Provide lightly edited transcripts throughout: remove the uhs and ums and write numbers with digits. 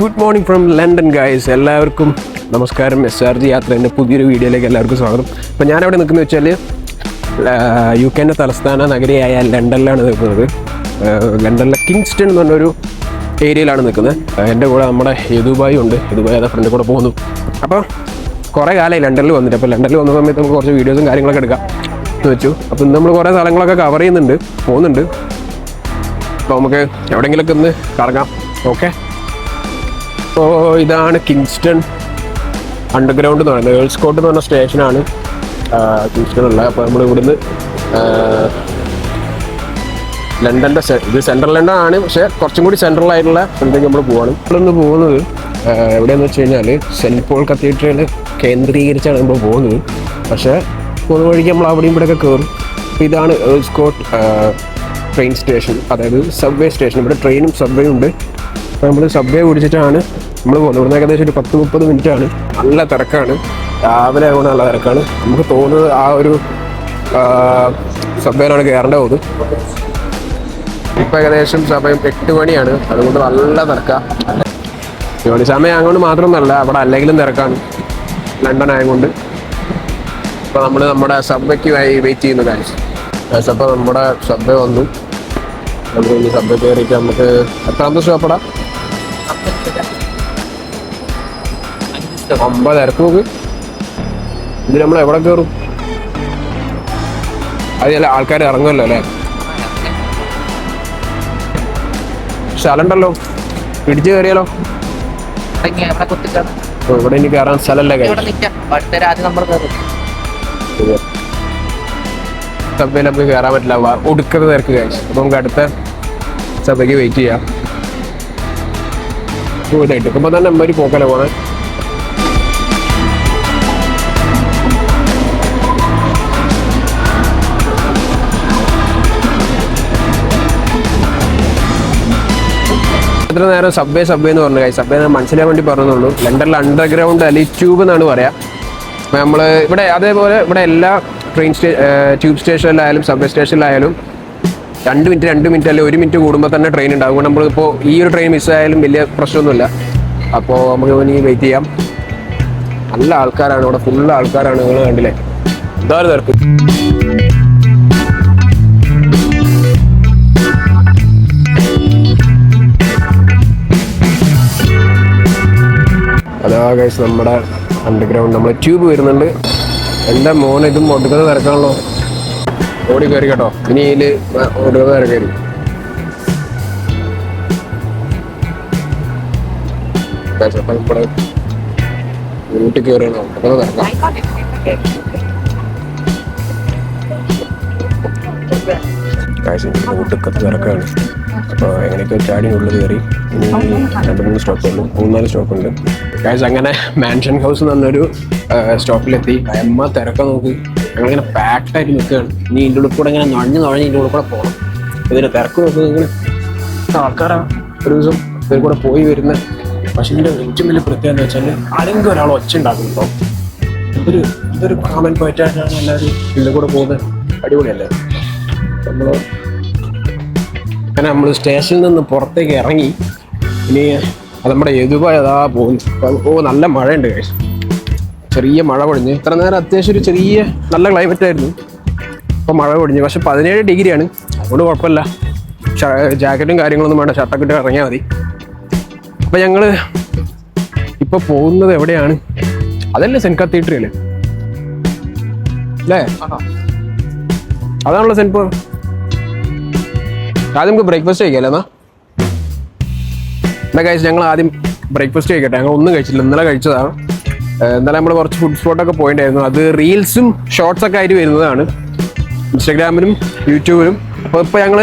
Good morning from London guys. എല്ലാവർക്കും നമസ്കാരം. SRG യാത്രേൻ്റെ പുതിയൊരു വീഡിയോയിലേക്ക് എല്ലാവർക്കും സ്വാഗതം. അപ്പോൾ ഞാനവിടെ നിൽക്കുന്നത് വെച്ചാൽ UK തലസ്ഥാന നഗരിയായ ലണ്ടനിലാണ് നിൽക്കുന്നത്. ലണ്ടനിലെ കിങ്സ്റ്റൺ എന്ന് പറഞ്ഞൊരു ഏരിയയിലാണ് നിൽക്കുന്നത്. എൻ്റെ കൂടെ നമ്മുടെ യദുബായി ഉണ്ട്. യദുബായി അതെ ഫ്രണ്ടിൽ കൂടെ പോകുന്നു. അപ്പോൾ കുറേ കാലമായി ലണ്ടനിൽ വന്നിട്ട്. അപ്പോൾ ലണ്ടനിൽ വന്ന സമയത്ത് നമുക്ക് കുറച്ച് വീഡിയോസും കാര്യങ്ങളൊക്കെ എടുക്കാം എന്ന് വെച്ചു. അപ്പോൾ ഇന്ന് നമ്മൾ കുറേ സ്ഥലങ്ങളൊക്കെ കവർ പോകുന്നുണ്ട്. അപ്പോൾ നമുക്ക് എവിടെയെങ്കിലുമൊക്കെ ഒന്ന് കറങ്ങാം. ഓക്കെ, അപ്പോൾ ഇതാണ് കിങ്സ്റ്റൺ അണ്ടർഗ്രൗണ്ട് എന്ന് പറയുന്നത്. ഏൾസ് കോട്ട് എന്ന് പറഞ്ഞ സ്റ്റേഷനാണ് കിങ്സ്റ്റണുള്ളത്. അപ്പോൾ നമ്മൾ ഇവിടുന്ന് ലണ്ടൻ്റെ ഇത് സെൻട്രൽ ലണ്ടൻ ആണ്, പക്ഷേ കുറച്ചും കൂടി സെൻട്രൽ ആയിട്ടുള്ള സ്ഥലത്തേക്ക് നമ്മൾ പോവാണ്. നമ്മളിന്ന് പോകുന്നത് എവിടെയാണെന്ന് വെച്ച് കഴിഞ്ഞാൽ സെൻറ്റ് പോൾ കത്തീഡ്രൽ കേന്ദ്രീകരിച്ചാണ് നമ്മൾ പോകുന്നത്. പക്ഷേ പോകുന്ന വഴിക്ക് നമ്മൾ അവിടെയും ഇവിടെയൊക്കെ കയറും. അപ്പോൾ ഇതാണ് ഏൾസ് കോട്ട് ട്രെയിൻ സ്റ്റേഷൻ, അതായത് സബ്വേ സ്റ്റേഷൻ. ഇവിടെ ട്രെയിനും സബ്വേയും ഉണ്ട്. അപ്പോൾ നമ്മൾ സബ്വേ പിടിച്ചിട്ടാണ് നമ്മൾ പോകുന്നത്. ഇവിടുന്ന് ഏകദേശം ഒരു 10-30 മിനിറ്റാണ്. നല്ല തിരക്കാണ്, രാവിലെ ആയതുകൊണ്ട് നല്ല തിരക്കാണ്. നമുക്ക് തോന്നുന്നത് ആ ഒരു സബ്വേയിലാണ് കയറേണ്ട പോകുന്നത്. ഇപ്പോൾ ഏകദേശം സമയം 8 മണിയാണ്, അതുകൊണ്ട് നല്ല തിരക്കാണ്. ജോലി സമയം ആയതുകൊണ്ട് മാത്രമൊന്നുമല്ല, അവിടെ അല്ലെങ്കിലും തിരക്കാണ് ലണ്ടൻ ആയതുകൊണ്ട്. ഇപ്പോൾ നമ്മൾ നമ്മുടെ സബ്വേക്ക് വെയിറ്റ് ചെയ്യുന്ന കാര്യം. അപ്പോൾ നമ്മുടെ സബ്വേ വന്നു. നമ്മൾ ഇനി സബ്വേ കയറിയിട്ട് നമുക്ക് എത്രാമത്തെ സ്റ്റോപ്പടാ? 50 തിരക്ക് നോക്ക്. ഇത് നമ്മൾ എവിടെ കയറും? അത് ചില ആൾക്കാർ ഇറങ്ങുമല്ലോ അല്ലേ? സ്ഥലം ഉണ്ടല്ലോ, പിടിച്ച് കയറിയാലോ? ഇവിടെ ഇനി കയറാൻ സ്ഥലമല്ലേ? സബ്വേയിൽ നമുക്ക് കയറാൻ പറ്റില്ല, ഒടുക്കത്തെ തിരക്ക് കഴിച്ചു. അപ്പോൾ നമുക്ക് അടുത്ത സബ്വേക്ക് വെയിറ്റ് ചെയ്യാം. എടുക്കുമ്പോൾ തന്നെ അമ്മ പോക്കല്ലേ പോണേ. ഇത്ര നേരം സബ്വേ എന്ന് പറഞ്ഞു കഴിച്ചു. സബ്വേ മനസ്സിലാൻ വേണ്ടി പറഞ്ഞുള്ളൂ. ലണ്ടനിൽ അണ്ടർഗ്രൗണ്ട് അല്ലെങ്കിൽ ട്യൂബ് എന്നാണ് പറയാം. നമ്മൾ ഇവിടെ അതേപോലെ ഇവിടെ എല്ലാ ട്യൂബ് സ്റ്റേഷനിലായാലും സബ്വേ സ്റ്റേഷനിലായാലും 2 മിനിറ്റ് അല്ലെങ്കിൽ 1 മിനിറ്റ് കൂടുമ്പോൾ തന്നെ ട്രെയിൻ ഉണ്ടാകും. അതുകൊണ്ട് നമ്മളിപ്പോൾ ഈ ഒരു ട്രെയിൻ മിസ്സായാലും വലിയ പ്രശ്നമൊന്നുമില്ല. അപ്പോൾ നമുക്ക് ഇനി വെയിറ്റ് ചെയ്യാം. നല്ല ആൾക്കാരാണ് ഇവിടെ, ഫുള്ള് ആൾക്കാരാണ്. നിങ്ങൾ കണ്ടില്ലേ എന്താ തിരക്ക്. അതാ ഗൈസ് നമ്മുടെ അണ്ടർഗ്രൗണ്ട്, നമ്മൾ ട്യൂബ് വരുന്നുണ്ട്. എൻ്റെ മോനെ ഇതും ഒടുക്കുന്ന തിരക്കാണല്ലോ. ഓടി കയറി കേട്ടോ, ഇനി ഇതിൽ ഒടുക്കുന്ന തിരക്കായിരിക്കും. ഇവിടെ വീട്ടിൽ കയറിയാണോ ഒടുക്കുന്ന തിരക്കാം. ഒടുക്കത്തെ തിരക്കാണ്. അപ്പോൾ എങ്ങനെയൊക്കെ ചാടി ഉള്ളിൽ കയറി. ഇനി 2-3 സ്റ്റോപ്പുള്ളൂ, 3-4 സ്റ്റോപ്പുണ്ട് ഗൈസ്. അങ്ങനെ മാൻഷൻ ഹൗസ് എന്ന് പറഞ്ഞൊരു സ്റ്റോപ്പിലെത്തി. അമ്മ തിരക്ക നോക്കി. ഞങ്ങളിങ്ങനെ പാക്ഡായിട്ട് നിൽക്കുകയാണ്. ഇനി ഇതിൻ്റെ ഉള്ളിൽ കൂടെ ഇങ്ങനെ നുഴഞ്ഞ് ഇതിൻ്റെ ഉള്ളിൽ കൂടെ പോകണം. ഇതിൻ്റെ തിരക്ക് നോക്കി ഇങ്ങനെ ആൾക്കാരാണ് ഒരു ദിവസം ഇതിൽ കൂടെ പോയി വരുന്നത്. പക്ഷേ ഇതിൻ്റെ ഏറ്റവും വലിയ പ്രത്യേകത എന്ന് വെച്ചാൽ ആരെങ്കിലും ഒരാൾ ഒച്ച ഉണ്ടാക്കുന്നുണ്ടോ? ഇതൊരു കോമൺ പോയിട്ടായിട്ടാണ് എല്ലാവരും ഇതിൽ കൂടെ പോകുന്നത്. അടിപൊളിയല്ലേ? നമ്മൾ സ്റ്റേഷനിൽ നിന്ന് പുറത്തേക്ക് ഇറങ്ങി. ഇനി അത് നമ്മുടെ യദുബായി അതാ പോകുന്നു. നല്ല മഴയുണ്ട് ഗൈസ്, ചെറിയ മഴ പൊടിഞ്ഞ്. ഇത്ര നേരം അത്യാവശ്യം ഒരു ചെറിയ നല്ല ക്ലൈമറ്റ് ആയിരുന്നു. ഇപ്പോൾ മഴ പൊടിഞ്ഞ്, പക്ഷെ 17 ഡിഗ്രിയാണ്. അതുകൊണ്ട് കുഴപ്പമില്ല. ജാക്കറ്റും കാര്യങ്ങളൊന്നും വേണ്ട, ഷർട്ടൊക്കെ ഇട്ട് ഇറങ്ങിയാൽ മതി. അപ്പോൾ ഞങ്ങൾ ഇപ്പോൾ പോകുന്നത് എവിടെയാണ്? അതല്ലേ സെൻറ്റ് കത്തീഡ്രൽ അല്ലേ? അതാണല്ലോ സെൻറ്റ് പോൾ. ആദ്യം നമുക്ക് ബ്രേക്ക്ഫാസ്റ്റ് കഴിക്കാമല്ലോ എന്നാ ഗൈസ്. ഞങ്ങൾ ആദ്യം ബ്രേക്ക്ഫാസ്റ്റ് കഴിക്കട്ടെ. ഞങ്ങൾ ഒന്നും കഴിച്ചില്ല, ഇന്നലെ കഴിച്ചതാണ്. ഇന്നലെ നമ്മൾ കുറച്ച് ഫുഡ് സ്പോട്ടൊക്കെ പോയിട്ടുണ്ടായിരുന്നു. അത് റീൽസും ഷോർട്സൊക്കെ ആയിട്ട് വരുന്നതാണ് ഇൻസ്റ്റാഗ്രാമിലും യൂട്യൂബിലും. അപ്പോൾ ഇപ്പോൾ ഞങ്ങൾ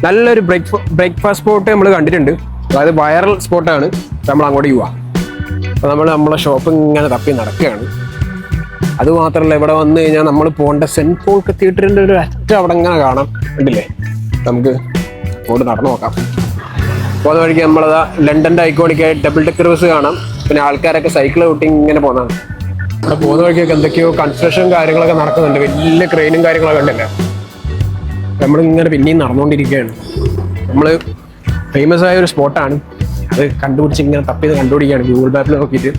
നല്ലൊരു ബ്രേക്ക്ഫാസ്റ്റ് സ്പോട്ട് നമ്മൾ കണ്ടിട്ടുണ്ട്. അതായത് വൈറൽ സ്പോട്ടാണ്. നമ്മൾ അങ്ങോട്ട് പോവാം. അപ്പോൾ നമ്മളെ ഷോപ്പ് ഇങ്ങനെ തപ്പി നടക്കുകയാണ്. അതുമാത്രമല്ല, ഇവിടെ വന്നു കഴിഞ്ഞാൽ നമ്മൾ പോകേണ്ട സെൻറ്റ് പോൾ കത്തീഡ്രലിൻ്റെ ഒരു അറ്റ അവിടെ ഇങ്ങനെ കാണാം, കണ്ടില്ലേ? നമുക്ക് അങ്ങോട്ട് നടന്നു നോക്കാം. പോകുന്ന വഴിക്ക് നമ്മളതാ ലണ്ടൻ്റെ ഐക്കോണിക്കായി ഡബിൾ ഡെക്കർ ബസ് കാണാം. പിന്നെ ആൾക്കാരൊക്കെ സൈക്കിൾ കൂട്ടി ഇങ്ങനെ പോകുന്നതാണ്. അവിടെ പോകുന്ന വഴിക്കൊക്കെ എന്തൊക്കെയോ കൺസ്ട്രക്ഷൻ കാര്യങ്ങളൊക്കെ നടക്കുന്നുണ്ട്. വലിയ ക്രെയിനും കാര്യങ്ങളൊക്കെ ഉണ്ടല്ലോ. നമ്മളിങ്ങനെ പിന്നെയും നടന്നുകൊണ്ടിരിക്കുകയാണ്. നമ്മൾ ഫേമസ് ആയ ഒരു സ്പോട്ടാണ്. അത് കണ്ടുപിടിച്ച് ഇങ്ങനെ തപ്പിയത് കണ്ടുപിടിക്കുകയാണ് ഗൂഗിൾ മാപ്പിൽ നോക്കിയിട്ട്.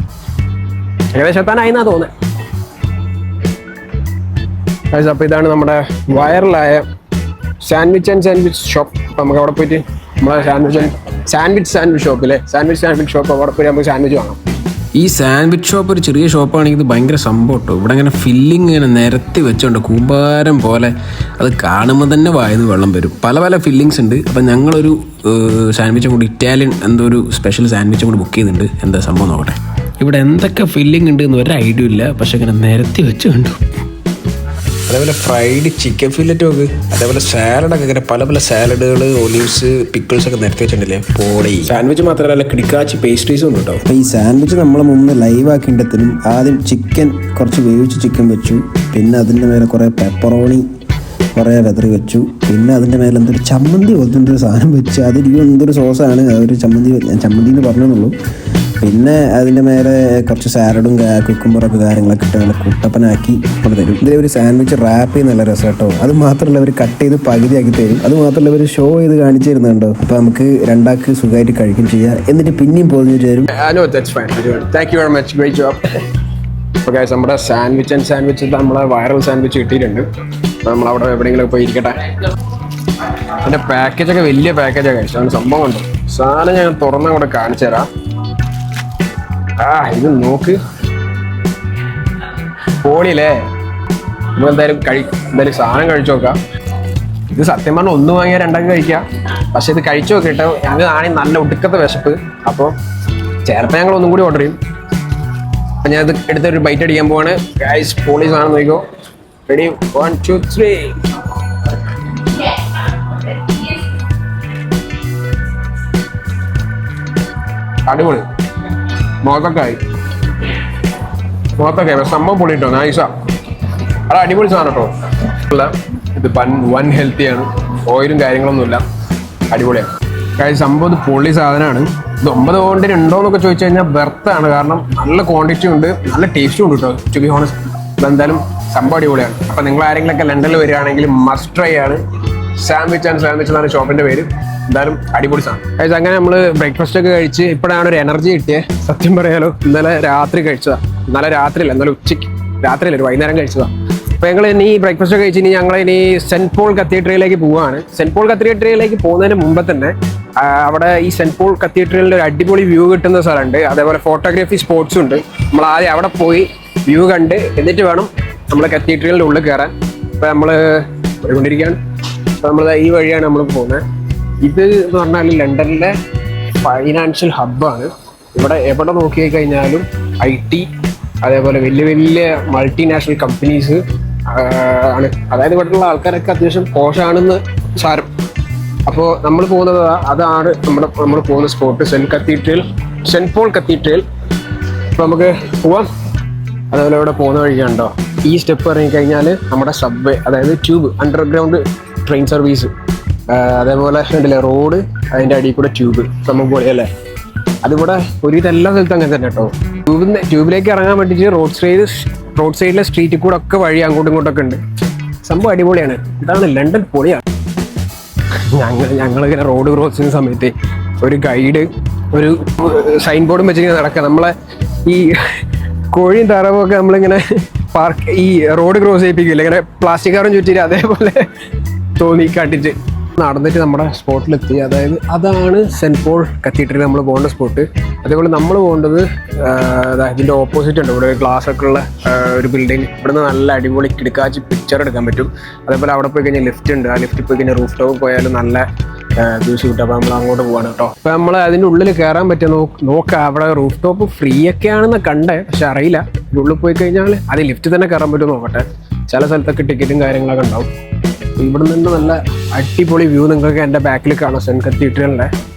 ഏകദേശം എത്താനായിന്നാ തോന്നുന്നത്. അപ്പോൾ ഇതാണ് നമ്മുടെ വൈറലായ സാൻഡ്വിച്ച് ഷോപ്പ്. അപ്പോൾ നമുക്ക് അവിടെ പോയിട്ട് നമ്മളെ സാൻഡ്വിച്ച് ഷോപ്പിലെ സാൻഡ്വിച്ച് ഷോപ്പ് അവിടെ പോയി നമുക്ക് സാൻഡ്വിച്ച് വാങ്ങാം. ഈ സാൻഡ്വിച്ച് ഷോപ്പ് ഒരു ചെറിയ ഷോപ്പാണെങ്കിൽ ഇത് ഭയങ്കര സംഭവം കേട്ടോ. ഇവിടെ ഇങ്ങനെ ഫില്ലിങ് ഇങ്ങനെ നിരത്തി വെച്ചോണ്ട് കൂമ്പാരം പോലെ അത് കാണുമ്പോൾ തന്നെ വായന്ന് വെള്ളം വരും. പല പല ഫില്ലിങ്സ് ഉണ്ട്. അപ്പം ഞങ്ങളൊരു സാൻഡ്വിച്ചും കൂടി ഇറ്റാലിയൻ എന്തോ ഒരു സ്പെഷ്യൽ സാൻഡ്വിച്ചും കൂടി ബുക്ക് ചെയ്തിട്ടുണ്ട്. എന്താ സംഭവം നോക്കട്ടെ. ഇവിടെ എന്തൊക്കെ ഫില്ലിംഗ് ഉണ്ട് എന്ന് ഒരു ഐഡിയ ഇല്ല, പക്ഷെ ഇങ്ങനെ നിരത്തി വെച്ച് കണ്ടു. അതേപോലെ ഫ്രൈഡ് ചിക്കൻ ഫില്ലറ്റും ഒക്കെ, അതേപോലെ സാലഡൊക്കെ ഇങ്ങനെ പല പല സാലഡുകൾ, ഒലീവ്സ്, പിക്കിൾസ് ഒക്കെ നിരത്തി വെച്ചിട്ടുണ്ടല്ലേ പോളി. സാൻഡ്വിച്ച് മാത്രമല്ല കിടിക്കാച്ചി പേസ്ട്രീസും ഉണ്ട് കേട്ടോ. അപ്പോൾ ഈ സാൻഡ്വിച്ച് നമ്മൾ മുമ്പ് ലൈവ് ആക്കിയിട്ടത്തിനും ആദ്യം ചിക്കൻ കുറച്ച് വേവിച്ച് ചിക്കൻ വെച്ചു, പിന്നെ അതിൻ്റെ മേലെ കുറേ പെപ്പറോണി കുറേ വെതറി വെച്ചു, പിന്നെ അതിൻ്റെ മേലെ എന്തൊരു ചമ്മന്തി പോലത്തെ എന്തൊരു സാധനം വെച്ച്, അതിരിക്കും എന്തൊരു സോസാണ്, അതൊരു ചമ്മന്തി എന്ന് പറഞ്ഞെന്നുള്ളൂ. പിന്നെ അതിൻ്റെ മേലെ കുറച്ച് സാലഡും കുക്കുംബറൊക്കെ കാര്യങ്ങളൊക്കെ ഇട്ട് നല്ല കുട്ടപ്പനാക്കി കൊണ്ട് തരും. ഇതിൽ ഒരു സാൻഡ്വിച്ച് റാപ്പ് ചെയ്യുന്ന നല്ല രസം കേട്ടോ. അത് മാത്രമല്ല അവർ കട്ട് ചെയ്ത് പകുതിയാക്കി തരും. അത് മാത്രമല്ല അവർ ഷോ ചെയ്ത് കാണിച്ചു തരുന്നുണ്ടോ. അപ്പോൾ നമുക്ക് രണ്ടാൾക്ക് സുഖമായിട്ട് കഴിക്കും ചെയ്യാം. എന്നിട്ട് പിന്നെയും പോയി തരും. നമ്മുടെ സാൻഡ്വിച്ച് നമ്മളെ വൈറൽ സാൻഡ്വിച്ച് കിട്ടിയിട്ടുണ്ട്. നമ്മളവിടെ എവിടെയെങ്കിലും പോയി ഇരിക്കട്ടെ. അതിൻ്റെ പാക്കേജൊക്കെ വലിയ പാക്കേജാണ് കഴിച്ചത്. അങ്ങനെ സംഭവം ഉണ്ട്. സാധനം ഞാൻ തുറന്ന കൂടെ കാണിച്ചു തരാം. ഇത് നോക്ക്, പോളിയല്ലേ. നമ്മൾ എന്തായാലും സാധനം കഴിച്ചു നോക്കാം. ഇത് സത്യം പറഞ്ഞാൽ ഒന്ന് വാങ്ങിയാൽ രണ്ടാക്കി കഴിക്കാം. പക്ഷെ ഇത് കഴിച്ചു നോക്കിയിട്ട് ഞങ്ങൾ ആണെങ്കിൽ നല്ല ഒടുക്കത്തെ വിശപ്പ്. അപ്പോൾ ചിലപ്പോൾ ഞങ്ങൾ ഒന്നും കൂടി ഓർഡർ ചെയ്യും. അപ്പം ഞാൻ ഇത് എടുത്തൊരു ബൈറ്റ് അടിക്കാൻ പോവാണ്. ഗൈസ് പോളി സാധനം നോക്കിക്കോ. റെഡി, 1 2 3. അടിപൊളി. മുഖത്തൊക്കെ സംഭവം പൊളി കേട്ടോ. നൈസാ. അത് അടിപൊളി സാധനം കേട്ടോ. അല്ല ഇത് വൺ ഹെൽത്തിയാണ്. ഓയിലും കാര്യങ്ങളൊന്നുമില്ല. അടിപൊളിയാണ്. കാര്യം സംഭവം ഇത് പൊളി സാധനമാണ്. ഇത് 9 പോയിന്റ് ഉണ്ടോയെന്നൊക്കെ ചോദിച്ചു കഴിഞ്ഞാൽ വെർത്താണ്. കാരണം നല്ല ക്വാണ്ടിറ്റി ഉണ്ട്, നല്ല ടേസ്റ്റും ഉണ്ട് കേട്ടോ. ടു ബി ഹോണസ്റ്റ് ഇതെന്തായാലും സംഭവം അടിപൊളിയാണ്. അപ്പം നിങ്ങൾ ആരെങ്കിലുമൊക്കെ ലണ്ടനിൽ വരികയാണെങ്കിൽ മസ്റ്റ് ട്രൈ ആണ്. സാൻഡ്വിച്ച് എന്നാണ് ഷോപ്പിൻ്റെ പേര്. എന്തായാലും അടിപൊളി സാധനം. അങ്ങനെ നമ്മൾ ബ്രേക്ക്ഫാസ്റ്റ് ഒക്കെ കഴിച്ച് ഇപ്പോഴാണ് ഒരു എനർജി കിട്ടിയത്. സത്യം പറയാലോ, ഇന്നലെ രാത്രി കഴിച്ചതാണ്. ഇന്നലെ രാത്രിയില്ല, ഇന്നലെ ഉച്ചയ്ക്ക്, രാത്രിയില്ല, ഒരു വൈകുന്നേരം കഴിച്ചതാണ്. അപ്പോൾ ഞങ്ങൾ ഇനി ബ്രേക്ക്ഫാസ്റ്റ് കഴിച്ച് ഞങ്ങൾ സെൻറ്റ് പോൾ കത്തീഡ്രലിലേക്ക് പോവുകയാണ്. സെൻറ്റ് പോൾ കത്തീഡ്രലിലേക്ക് പോകുന്നതിന് മുമ്പ് തന്നെ അവിടെ ഈ സെൻറ്റ് പോൾ കത്തീഡ്രലിൻ്റെ ഒരു അടിപൊളി വ്യൂ കിട്ടുന്ന സ്ഥലമുണ്ട്. അതേപോലെ ഫോട്ടോഗ്രാഫി സ്പോട്ട്സും ഉണ്ട്. നമ്മൾ ആദ്യം അവിടെ പോയി വ്യൂ കണ്ട് എന്നിട്ട് വേണം നമ്മൾ കത്തീഡ്രലിൻ്റെ ഉള്ളിൽ കയറാൻ. അപ്പോൾ നമ്മൾ പോയിക്കൊണ്ടിരിക്കുകയാണ്. അപ്പോൾ നമ്മൾ ഈ വഴിയാണ് നമ്മൾ പോകുന്നത്. ഇത് എന്ന് പറഞ്ഞാൽ ലണ്ടനിലെ ഫൈനാൻഷ്യൽ ഹബ്ബാണ്. ഇവിടെ എവിടെ നോക്കി കഴിഞ്ഞാലും IT, അതേപോലെ വലിയ വലിയ മൾട്ടിനാഷണൽ കമ്പനീസ് ആണ്. അതായത് ഇവിടെയുള്ള ആൾക്കാരൊക്കെ അത്യാവശ്യം പോഷാണെന്ന് സാരം. അപ്പോൾ നമ്മൾ പോകുന്നത് അതാണ് നമ്മൾ പോകുന്ന സ്പോട്ട്, സെൻറ്റ് പോൾ കത്തീഡ്രൽ. അപ്പോൾ നമുക്ക് പോവാം. അതേപോലെ ഇവിടെ പോകുന്ന വഴിയുണ്ടോ, ഈ സ്റ്റെപ്പ് ഇറങ്ങിക്കഴിഞ്ഞാൽ നമ്മുടെ സബ്വേ, അതായത് ട്യൂബ്, അണ്ടർഗ്രൗണ്ട് ട്രെയിൻ സർവീസ്, അതേപോലെ ഉണ്ടല്ലേ റോഡ്, അതിൻ്റെ അടിയിൽ കൂടെ ട്യൂബ്, സംഭവം പൊളിയല്ലേ. അതിവിടെ ഒരുവിധം എല്ലാ സ്ഥലത്തും അങ്ങനെ തന്നെ കേട്ടോ. ട്യൂബിലേക്ക് ഇറങ്ങാൻ വേണ്ടിയിട്ട് റോഡ് സൈഡിലെ സ്ട്രീറ്റിൽ കൂടെ ഒക്കെ വഴി അങ്ങോട്ടും ഇങ്ങോട്ടൊക്കെ ഉണ്ട്. സംഭവം അടിപൊളിയാണ്. ഇതാണ് ലണ്ടൻ, പൊളിയാണ്. ഞങ്ങളിങ്ങനെ റോഡ് ക്രോസ് ചെയ്യുന്ന സമയത്ത് ഒരു ഗൈഡ് ഒരു സൈൻ ബോർഡും വെച്ചിങ്ങനെ നടക്കുക. നമ്മളെ ഈ കോഴിയും താറാവും ഒക്കെ നമ്മളിങ്ങനെ ഈ റോഡ് ക്രോസ് ചെയ്യിപ്പിക്കില്ല, ഇങ്ങനെ പ്ലാസ്റ്റിക് കവറും ചുറ്റിട്ട് അതേപോലെ തോന്നി കാട്ടിട്ട് നടന്നിട്ട് നമ്മുടെ സ്പോട്ടിലെത്തി. അതായത് അതാണ് സെൻറ്റ് പോൾ കത്തീഡ്രൽ നമ്മൾ പോകേണ്ട സ്പോട്ട്. അതേപോലെ നമ്മൾ പോകേണ്ടത് ഇതിൻ്റെ ഓപ്പോസിറ്റ് ഉണ്ട്. ഇവിടെ ഗ്ലാസ് ഒക്കെ ഉള്ള ഒരു ബിൽഡിങ്. ഇവിടുന്ന് നല്ല അടിപൊളി കിടക്കാച്ചി പിക്ചർ എടുക്കാൻ പറ്റും. അതേപോലെ അവിടെ പോയി കഴിഞ്ഞാൽ ലിഫ്റ്റ് ഉണ്ട്. ആ ലിഫ്റ്റിൽ പോയി കഴിഞ്ഞാൽ റൂഫ് ടോപ്പ് പോയാലും നല്ല വ്യൂസ് കിട്ടും. അപ്പോൾ നമ്മൾ അങ്ങോട്ട് പോവാണ് കേട്ടോ. അപ്പോൾ നമ്മൾ അതിൻ്റെ ഉള്ളിൽ കയറാൻ പറ്റുക നോക്കാം. അവിടെ റൂഫ് ടോപ്പ് ഫ്രീ ഒക്കെ ആണെന്ന് കണ്ടേ, പക്ഷെ അറിയില്ല. ഉള്ളിൽ പോയി കഴിഞ്ഞാൽ അത് ലിഫ്റ്റ് തന്നെ കയറാൻ പറ്റുമോ നോക്കട്ടെ. ചില സ്ഥലത്തൊക്കെ ടിക്കറ്റും കാര്യങ്ങളൊക്കെ ഉണ്ടാവും. ഇവിടെ നിന്ന് നല്ല അടിപൊളി വ്യൂ നിങ്ങൾക്ക് എൻ്റെ ബാക്കിൽ കാണാം. സെൻറ്റ് കത്തീഡ്രലിൻ്റെ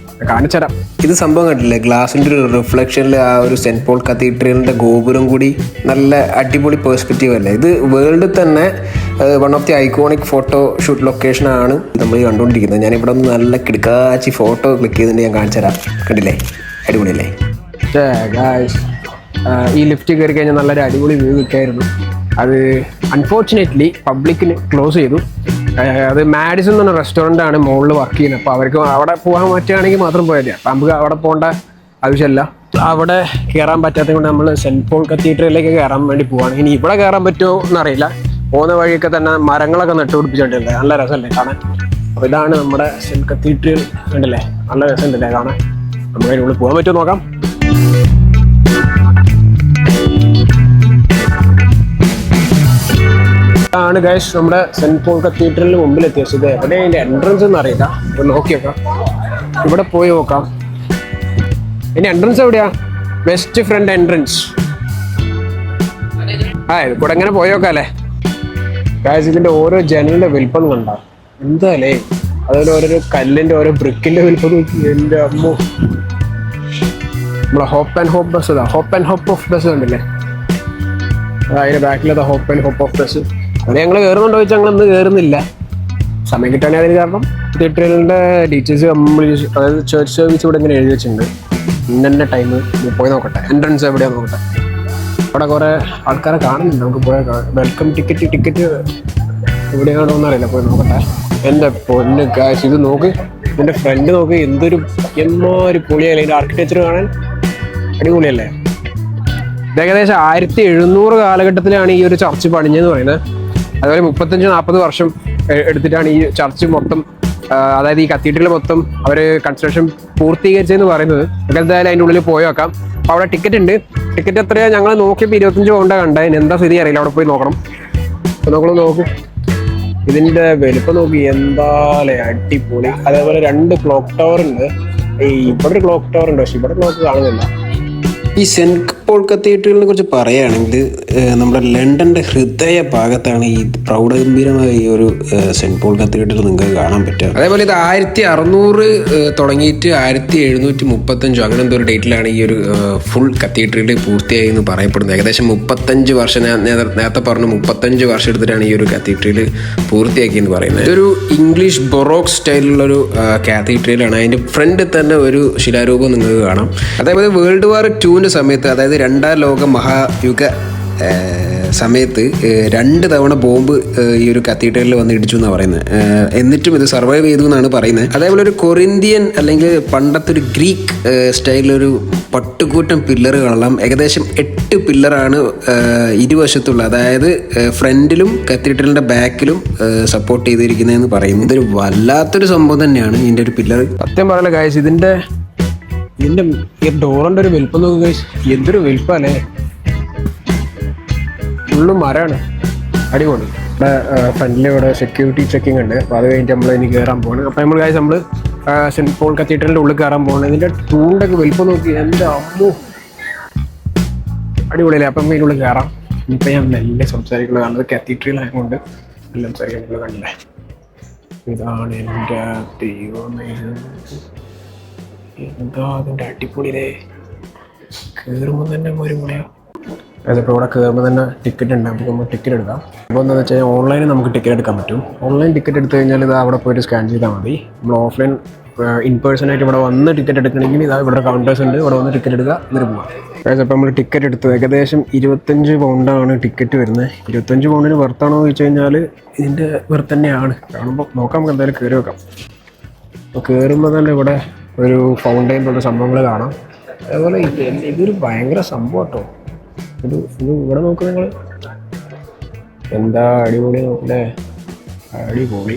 കാണിച്ചുതരാം. ഇത് സംഭവം കണ്ടില്ലേ, ഗ്ലാസിൻ്റെ ഒരു റിഫ്ലക്ഷനിൽ ആ ഒരു സെൻറ്റ് പോൾ കത്തീഡ്രലിൻ്റെ ഗോപുരം കൂടി നല്ല അടിപൊളി പേഴ്സ്പെക്റ്റീവ് അല്ലേ. ഇത് വേൾഡിൽ തന്നെ one of the iconic photo shoot ലൊക്കേഷനാണ് നമ്മൾ കണ്ടുകൊണ്ടിരിക്കുന്നത്. ഞാനിവിടെ ഒന്ന് നല്ല കിടക്കാച്ചി ഫോട്ടോ ക്ലിക്ക് ചെയ്തിട്ട് ഞാൻ കാണിച്ചുതരാം. കണ്ടില്ലേ, അടിപൊളിയല്ലേ. ഈ ലിഫ്റ്റ് കയറി കഴിഞ്ഞാൽ നല്ലൊരു അടിപൊളി വ്യൂ കിട്ടിയായിരുന്നു. അത് അൺഫോർച്ചുനേറ്റ്ലി പബ്ലിക്കിന് ക്ലോസ് ചെയ്തു. അത് മാഡിസൺ എന്ന് പറഞ്ഞ റെസ്റ്റോറൻ്റ് ആണ് മുകളിൽ വർക്ക് ചെയ്യുന്നത്. അപ്പോൾ അവർക്ക് അവിടെ പോകാൻ പറ്റുകയാണെങ്കിൽ മാത്രം പോയാൽ മതി. അപ്പം നമുക്ക് അവിടെ പോകേണ്ട ആവശ്യമില്ല. അവിടെ കയറാൻ പറ്റാത്തത് കൊണ്ട് നമ്മൾ സെൻറ്റ് പോൾ കത്തീഡ്രലിലേക്ക് കയറാൻ വേണ്ടി പോവാണ്. ഇനി ഇവിടെ കയറാൻ പറ്റുമോ എന്നറിയില്ല. പോകുന്ന വഴിയൊക്കെ തന്നെ മരങ്ങളൊക്കെ നട്ടുപിടിപ്പിച്ചിട്ടുണ്ട്. നല്ല രസമല്ലേ കാണാൻ. അപ്പോൾ ഇതാണ് നമ്മുടെ സെൻറ്റ് കത്തീഡ്രൽ. ഉണ്ടല്ലേ, നല്ല രസമുണ്ടല്ലേ കാണാൻ. നമുക്ക് അതിനുള്ളിൽ പോകാൻ പറ്റുമോ നോക്കാം. ആണ് ഗൈസ് നമ്മുടെ സെൻറ്റ് പോൾ കത്തീഡ്രലിന് മുമ്പിൽ എത്തിയത്. എവിടെ അതിൻ്റെ എൻട്രൻസ് എന്ന് അറിയില്ല. ഇപ്പോൾ നോക്കി നോക്കാം, ഇവിടെ പോയി നോക്കാം. ഇനി എൻട്രൻസ് എവിടെയാ? West front entrance. ഇവിടെ എങ്ങനെ പോയി നോക്കാം അല്ലേ ഗൈസ്. ഇതിൻ്റെ ഓരോ ജനലിൻ്റെ വലിപ്പം കണ്ടോ എന്താല്ലേ. അതുപോലെ ഓരോരോ കല്ലിൻ്റെ ഓരോ ബ്രിക്കിൻ്റെ വലിപ്പം നോക്കി. എൻ്റെ അമ്മോ, നമ്മളെ ഹോപ്പ് ആൻഡ് ഹോപ്പ് ബസ് അതാ. Hop and hop off bus കണ്ടില്ലേ, അതിൻ്റെ ബാക്കിലതാ hop and hop off bus. അത് ഞങ്ങൾ കയറുന്നുണ്ടോ ചോദിച്ചാൽ ഞങ്ങൾ ഇന്ന് കയറുന്നില്ല. സമയം കിട്ടുകയാണെങ്കിൽ അതിന് കാരണം കത്തീഡ്രലിൻ്റെ ഡീറ്റെയിൽസ് അതായത് ചർച്ച് സർവീസ് ഇവിടെ ഇങ്ങനെ എഴുതി വെച്ചിട്ടുണ്ട്. ഇന്ന ടൈം പോയി നോക്കട്ടെ. എൻട്രൻസ് എവിടെയാന്ന് നോക്കട്ടെ. അവിടെ കുറേ ആൾക്കാരെ കാണുന്നുണ്ട്. നമുക്ക് പോയാൽ വെൽക്കം ടിക്കറ്റ് എവിടെയാണോ എന്നറിയില്ല, പോയി നോക്കട്ടെ. എൻ്റെ പൊന്ന് കാശ്, ഇത് നോക്ക്, എൻ്റെ ഫ്രണ്ട് നോക്ക്, എന്തൊരു പൊളിയല്ലേ. ഇതിൻ്റെ ആർക്കിടെക്ചർ കാണാൻ അടിപൊളിയല്ലേ. ഇത് ഏകദേശം 1700 കാലഘട്ടത്തിലാണ് ഈ ഒരു ചർച്ച് പണിഞ്ഞെന്ന് പറയുന്നത്. അതുപോലെ 35-40 വർഷം എടുത്തിട്ടാണ് ഈ ചർച്ച് മൊത്തം, അതായത് ഈ കത്തീഡ്രൽ മൊത്തം അവർ കൺസ്ട്രക്ഷൻ പൂർത്തീകരിച്ചതെന്ന് പറയുന്നത്. എന്തായാലും അതിൻ്റെ ഉള്ളിൽ പോയി നോക്കാം. അപ്പോൾ അവിടെ ടിക്കറ്റ് ഉണ്ട്. ടിക്കറ്റ് എത്രയാണ്? ഞങ്ങൾ നോക്കിയപ്പോൾ 25 പൗണ്ടാണ് കണ്ടത്. അതിന് എന്താ സ്ഥിതി അറിയില്ല. അവിടെ പോയി നോക്കണം. അപ്പോൾ നോക്കും, ഇതിൻ്റെ വലുപ്പം നോക്കി, എന്താലേ അടിപൊളി. അതേപോലെ 2 ക്ലോക്ക് ടവർ ഉണ്ട്. ഇവിടെ ഒരു ക്ലോക്ക് ടവർ ഉണ്ട്, പക്ഷെ ഇവിടെ ക്ലോക്ക് കാണുന്നില്ല. ഈ സെൻറ്റ് പോൾ കത്തീഡ്രലിനെ കുറിച്ച് പറയുകയാണെങ്കിൽ നമ്മുടെ ലണ്ടൻ്റെ ഹൃദയ ഭാഗത്താണ് ഈ പ്രൗഢഗംഭീരമായ ഈ ഒരു സെൻറ്റ് പോൾ കത്തീഡ്രൽ നിങ്ങൾക്ക് കാണാൻ പറ്റുക. അതേപോലെ ഇത് 1600 തുടങ്ങിയിട്ട് 1735 അങ്ങനെ എന്തോ ഒരു ഡേറ്റിലാണ് ഈ ഒരു ഫുൾ കത്തീഡ്രൽ പൂർത്തിയായി എന്ന് പറയപ്പെടുന്നത്. ഏകദേശം 35 വർഷം, ഞാൻ നേരത്തെ പറഞ്ഞു 35 വർഷം എടുത്തിട്ടാണ് ഈ ഒരു കത്തീഡ്രൽ പൂർത്തിയാക്കിയെന്ന് പറയുന്നത്. ഇതൊരു ഇംഗ്ലീഷ് ബൊറോക്ക് സ്റ്റൈലിലുള്ളൊരു കാത്തീഡ്രലാണ്. അതിൻ്റെ ഫ്രണ്ടിൽ തന്നെ ഒരു ശിലാരൂപം നിങ്ങൾക്ക് കാണാം. അതേപോലെ വേൾഡ് വാർ 2 സമയത്ത്, അതായത് 2ാം ലോക മഹായുഗ സമയത്ത് 2 തവണ ബോംബ് ഈ ഒരു കത്തീഡ്രലിൽ വന്ന് ഇടിച്ചു എന്നാണ് പറയുന്നത്. എന്നിട്ടും ഇത് സർവൈവ് ചെയ്തു എന്നാണ് പറയുന്നത്. അതേപോലെ ഒരു കൊറിന്ത്യൻ അല്ലെങ്കിൽ പണ്ടത്തെ ഒരു ഗ്രീക്ക് സ്റ്റൈലിലൊരു പട്ടുകൂറ്റം പില്ലറുകളെല്ലാം ഏകദേശം 8 പില്ലറാണ് ഇരുവശത്തുള്ള, അതായത് ഫ്രണ്ടിലും കത്തീഡ്രലിൻ്റെ ബാക്കിലും സപ്പോർട്ട് ചെയ്തിരിക്കുന്നതെന്ന് പറയുന്നു. ഇതൊരു വല്ലാത്തൊരു സംഭവം തന്നെയാണ് ഇതിൻ്റെ ഒരു പില്ലർ. സത്യം പറയല ഗൈസ്, ഇതിൻ്റെ ഈ ഡോറിൻ്റെ ഒരു വലിപ്പം നോക്കുക ഗൈസ്. എന്തൊരു വലിപ്പല്ലേ, ഫുള്ള് മരമാണ്. അടിപൊളി. ഇവിടെ ഫ്രണ്ടിൽ ഇവിടെ സെക്യൂരിറ്റി ചെക്കിംഗ് ഉണ്ട്. അപ്പോൾ അത് കഴിഞ്ഞിട്ട് നമ്മൾ ഇനി കയറാൻ പോകുന്നത്. അപ്പോൾ നമ്മൾ ഗൈസ് നമ്മൾ സെൻറ്റ് പോൾ കത്തീഡ്രലിൻ്റെ ഉള്ളിൽ കയറാൻ പോകുന്നത്. ഇതിൻ്റെ ടൂണിൻ്റെ ഒക്കെ വലിപ്പം നോക്കി, എൻ്റെ അമ്മോ അടിപൊളിയല്ലേ. അപ്പം നമുക്ക് ഇതിനുള്ളിൽ കയറാം. ഇപ്പം ഞാൻ നല്ല സംസാരിക്കുന്നത് കാണുന്നത് കത്തീഡ്രൽ ആയതുകൊണ്ട് നല്ല സംസാരിക്കുന്നത് കണ്ടില്ലേ. ഇതാണ് എൻ്റെ ദൈവമേ, എന്താ അതിൻ്റെ അടിപൊളിയിലേ. കയറുമ്പോൾ തന്നെ ഒരു മുളയോ. അതിപ്പോൾ ഇവിടെ കയറുമ്പോൾ തന്നെ ടിക്കറ്റ് ഉണ്ട്. അപ്പോൾ നമ്മൾ ടിക്കറ്റ് എടുക്കാം. അപ്പോൾ എന്താണെന്ന് വെച്ചാൽ ഓൺലൈനിൽ നമുക്ക് ടിക്കറ്റ് എടുക്കാൻ പറ്റും. ഓൺലൈൻ ടിക്കറ്റ് എടുത്തു കഴിഞ്ഞാൽ ഇത് അവിടെ പോയിട്ട് സ്കാൻ ചെയ്താൽ മതി. നമ്മൾ ഓഫ്ലൈൻ ഇൻ പേഴ്സണായിട്ട് ഇവിടെ വന്ന് ടിക്കറ്റ് എടുക്കണമെങ്കിൽ ഇതാ ഇവിടെ കൗണ്ടേഴ്സ് ഉണ്ട്. ഇവിടെ വന്ന് ടിക്കറ്റ് എടുക്കുക, എന്നിട്ട് പോകാം. അപ്പോൾ നമ്മൾ ടിക്കറ്റ് എടുത്തു. ഏകദേശം 25 പൗണ്ടാണ് ടിക്കറ്റ് വരുന്നത്. 25 പൗണ്ടിന് വെർത്താണോ എന്ന് ചോദിച്ചു കഴിഞ്ഞാൽ ഇതിൻ്റെ വെർത്ത് തന്നെയാണ്. കാണുമ്പോൾ നോക്കാം, നമുക്ക് എന്തായാലും കയറി വെക്കാം. അപ്പോൾ കയറുമ്പോൾ തന്നെ ഇവിടെ ഒരു ഫൗണ്ടൈൻ പോലുള്ള സംഭവങ്ങൾ കാണാം. അതുപോലെ ഇതൊരു ഭയങ്കര സംഭവം കേട്ടോ. ഇത് ഇവിടെ നോക്കുക നിങ്ങൾ, എന്താ അടിപൊളി നോക്കില്ലേ, അടിപൊളി.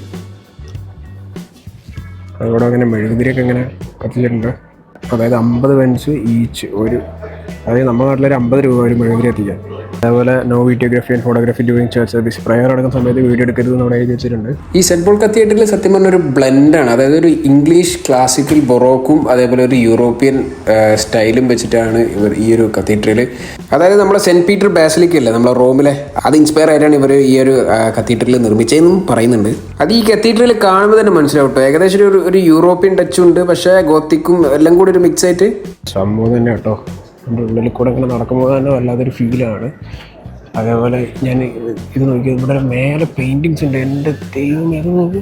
അതുകൂടെ അങ്ങനെ മെഴുകുതിരിയൊക്കെ ഇങ്ങനെ കത്തിച്ചിട്ടുണ്ട്. അതായത് 50 പെൻസ് ഈച്ച് ഒരു, അതായത് നമ്മുടെ നാട്ടിലൊരു 50 രൂപ ഒരു മെഴുകുതിരി എത്തിക്കാൻ. അതേപോലെ no videography and photography during church service, prayer അടക്കുന്ന സമയത്ത് വീഡിയോ എടുക്കരുത് എന്ന് അവിടെ എഴുതി വെച്ചിട്ടുണ്ട്. ഈ സെൻറ്റ് പോൾ കത്തീഡ്രൽ സത്യം പറഞ്ഞൊരു ബ്ലെൻഡാണ്. അതായത് ഒരു ഇംഗ്ലീഷ് ക്ലാസിക്കൽ ബൊറോക്കും അതേപോലെ ഒരു യൂറോപ്യൻ സ്റ്റൈലും വെച്ചിട്ടാണ് ഇവർ ഈ ഒരു കത്തീഡ്രൽ, അതായത് നമ്മളെ സെൻറ്റ് പീറ്റർ ബാസിലിക്ക അല്ലേ നമ്മളെ റോമിലെ, അത് ഇൻസ്പയർ ആയിട്ടാണ് ഇവർ ഈ ഒരു കത്തീഡ്രൽ നിർമ്മിച്ചതെന്നും പറയുന്നുണ്ട്. അത് ഈ കത്തീഡ്രൽ കാണുമ്പോൾ തന്നെ മനസ്സിലാവട്ടോ, ഏകദേശം ഒരു യൂറോപ്യൻ ടച്ചും ഉണ്ട്, പക്ഷേ ഗോത്തിക്കും എല്ലാം കൂടി ഒരു മിക്സ് ആയിട്ട് സംഭവം തന്നെ കേട്ടോ. എൻ്റെ ഉള്ളിൽ കൂടെ ഇങ്ങനെ നടക്കുമ്പോൾ തന്നെ വല്ലാതൊരു ഫീലാണ്. അതേപോലെ ഞാൻ ഇത് നോക്കി, ഇവിടെ മേലെ പെയിൻറ്റിങ്സ് ഉണ്ട്. എൻ്റെ ദൈവം, അത് നോക്ക്,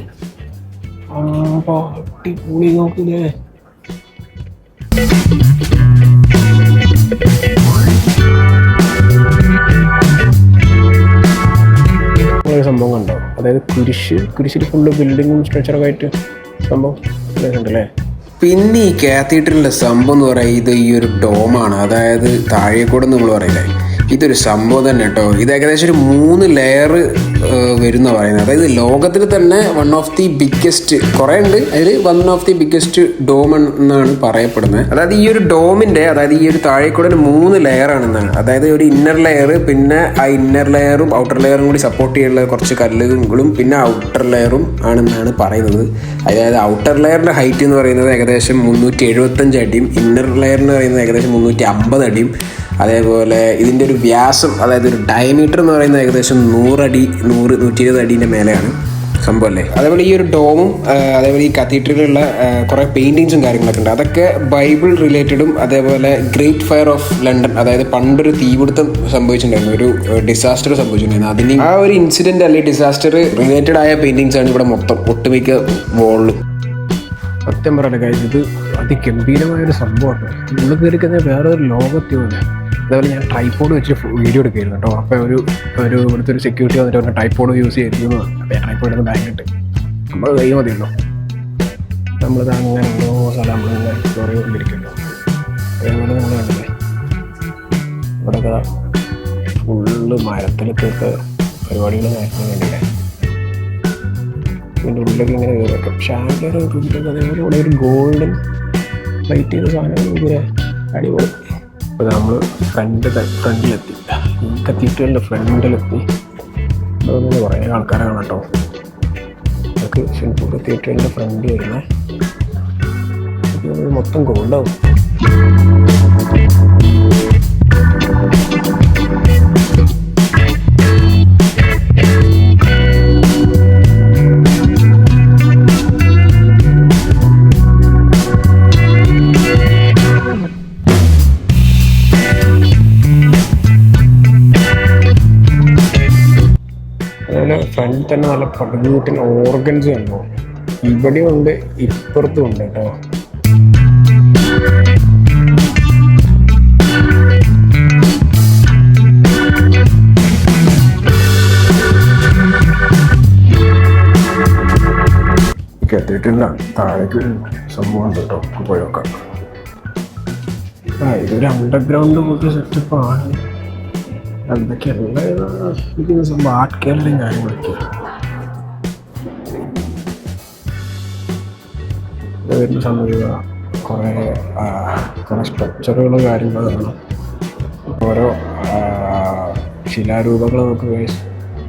അടിപൊളി നോക്കില്ലേ. സംഭവം കണ്ടോ, അതായത് കുരിശിൽ ഫുള്ള് ബിൽഡിങ്ങും സ്ട്രക്ചറൊക്കെ ആയിട്ട് സംഭവം ഉണ്ടല്ലേ. പിന്നെ ഈ കാത്തീഡ്രലിൻ്റെ സംഭവം എന്ന് പറയുന്നത് ഇത് ഈ ഒരു ഡോമാണ്, അതായത് താഴേക്കൂടെ നമ്മൾ പറയില്ലേ, ഇതൊരു സംഭവം തന്നെ കേട്ടോ. ഇത് ഏകദേശം ഒരു 3 ലെയർ വരുന്ന പറയുന്നത്. അതായത് ലോകത്തിൽ തന്നെ വൺ ഓഫ് ദി ബിഗ്ഗസ്റ്റ്, കുറേ ഉണ്ട് അതിൽ, one of the biggest dome എന്നാണ് പറയപ്പെടുന്നത്. അതായത് ഈ ഒരു ഡോമിൻ്റെ, അതായത് ഈ ഒരു താഴേക്കൂടെ 3 ലെയർ ആണെന്നാണ്. അതായത് ഒരു ഇന്നർ ലെയർ, പിന്നെ ആ ഇന്നർ ലെയറും ഔട്ടർ ലെയറും കൂടി സപ്പോർട്ട് ചെയ്യാനുള്ള കുറച്ച് കല്ലുകളും, പിന്നെ ഔട്ടർ ലെയറും ആണെന്നാണ് പറയുന്നത്. അതായത് ഔട്ടർ ലെയറിൻ്റെ ഹൈറ്റ് എന്ന് പറയുന്നത് ഏകദേശം 375 അടിയും ഇന്നർ ലെയർ എന്ന് പറയുന്നത് ഏകദേശം 350 അടിയും. അതേപോലെ ഇതിൻ്റെ ഒരു വ്യാസം, അതായത് ഒരു ഡയമീറ്റർ എന്ന് പറയുന്നത് ഏകദേശം 100 അടി 120 അടീൻ്റെ മേലെയാണ് സംഭവം അല്ലേ. അതേപോലെ ഈ ഒരു ഡോമും അതേപോലെ ഈ കത്തീഡ്രലിലുള്ള കുറേ പെയിൻറ്റിങ്സും കാര്യങ്ങളൊക്കെ ഉണ്ട്. അതൊക്കെ ബൈബിൾ റിലേറ്റഡും അതേപോലെ ഗ്രേറ്റ് ഫയർ ഓഫ് ലണ്ടൻ, അതായത് പണ്ടൊരു തീപിടുത്തം സംഭവിച്ചിട്ടുണ്ടായിരുന്നു, ഒരു ഡിസാസ്റ്റർ സംഭവിച്ചിട്ടുണ്ടായിരുന്നു. അതിന് ആ ഒരു ഇൻസിഡൻറ്റ് അല്ലെങ്കിൽ ഡിസാസ്റ്റർ റിലേറ്റഡ് ആയ പെയിൻറ്റിങ്സ് ആണ് ഇവിടെ മൊത്തം ഒട്ടുമിക്ക വോളിലും. സത്യം പറയട്ടെ കാര്യം, ഇത് അതിഗംഭീരമായൊരു സംഭവമാണ്. ഉള്ളിൽ കയറിക്കുന്ന വേറൊരു ലോകത്തെ പോലെ. അതേപോലെ ഞാൻ ട്രൈപോഡ് വെച്ച് വീഡിയോ എടുക്കുകയായിരുന്നു കേട്ടോ. അപ്പോൾ ഇവിടുത്തെ ഒരു സെക്യൂരിറ്റി വന്നിട്ട് പറഞ്ഞാൽ ട്രൈപോഡ് യൂസ് ചെയ്തിരുന്നു. അപ്പോൾ ഞാൻ ട്രൈപോഡ് എടുത്ത് ബാങ്കിട്ട് നമ്മൾ കൈ മതിയല്ലോ, നമ്മളിത് അങ്ങനെ ഓരോ സ്ഥലം നമ്മളിങ്ങനെ എക്സ്പ്ലോർ ചെയ്തുകൊണ്ടിരിക്കുമല്ലോ. അതേപോലെ നമ്മൾ കണ്ടില്ലേ ഇവിടെയൊക്കെ ഫുള്ള് മരത്തിലൊക്കെ പരിപാടികൾ നടക്കാൻ വേണ്ടിയില്ലേ. ഇതിൻ്റെ ഉള്ളിലൊക്കെ ഇങ്ങനെ കയറി വെക്കാം. ഷാൻഡർ അതേപോലെ ഇവിടെ ഒരു ഗോൾഡൻ ലൈറ്റ് ചെയ്ത സാധനങ്ങൾ ഇങ്ങനെ അടിപൊളി. അപ്പോൾ നമ്മൾ ഫ്രണ്ടിലെത്തി, ഈ കത്തീഡ്രലിൻ്റെ ഫ്രണ്ടിലെത്തി. അതൊന്നും കുറേ ആൾക്കാരാണ് കേട്ടോ. അതൊക്കെ സെൻറ്റ് പോൾ കത്തീഡ്രലിൻ്റെ ഫ്രണ്ട് വരുന്നത് മൊത്തം ഗോൾഡാവും. ഫ്രണ്ടിൽ തന്നെ നല്ല പടുകൂട്ടിന് ഓർഗൻസ് കണ്ടോ. ഇവിടെയും ഉണ്ട്, ഇപ്പുറത്തും ഉണ്ട് കേട്ടോ. എത്തിയിട്ടില്ല, താഴേക്ക് സംഭവം ഉണ്ട് കേട്ടോ. പോയി നോക്കാം. ഇതൊരു അണ്ടർഗ്രൗണ്ട് പോലത്തെ സെറ്റപ്പാണ്. എന്തൊക്കെയല്ല ഇരിക്കുന്ന സംഭവം, ആർക്കേലും കാര്യങ്ങളൊക്കെ വരുന്ന സമയത്ത് കുറേ സ്ട്രക്ചറുകളും കാര്യങ്ങളും കാണാം. ഓരോ ശിലാരൂപങ്ങൾ നമുക്ക്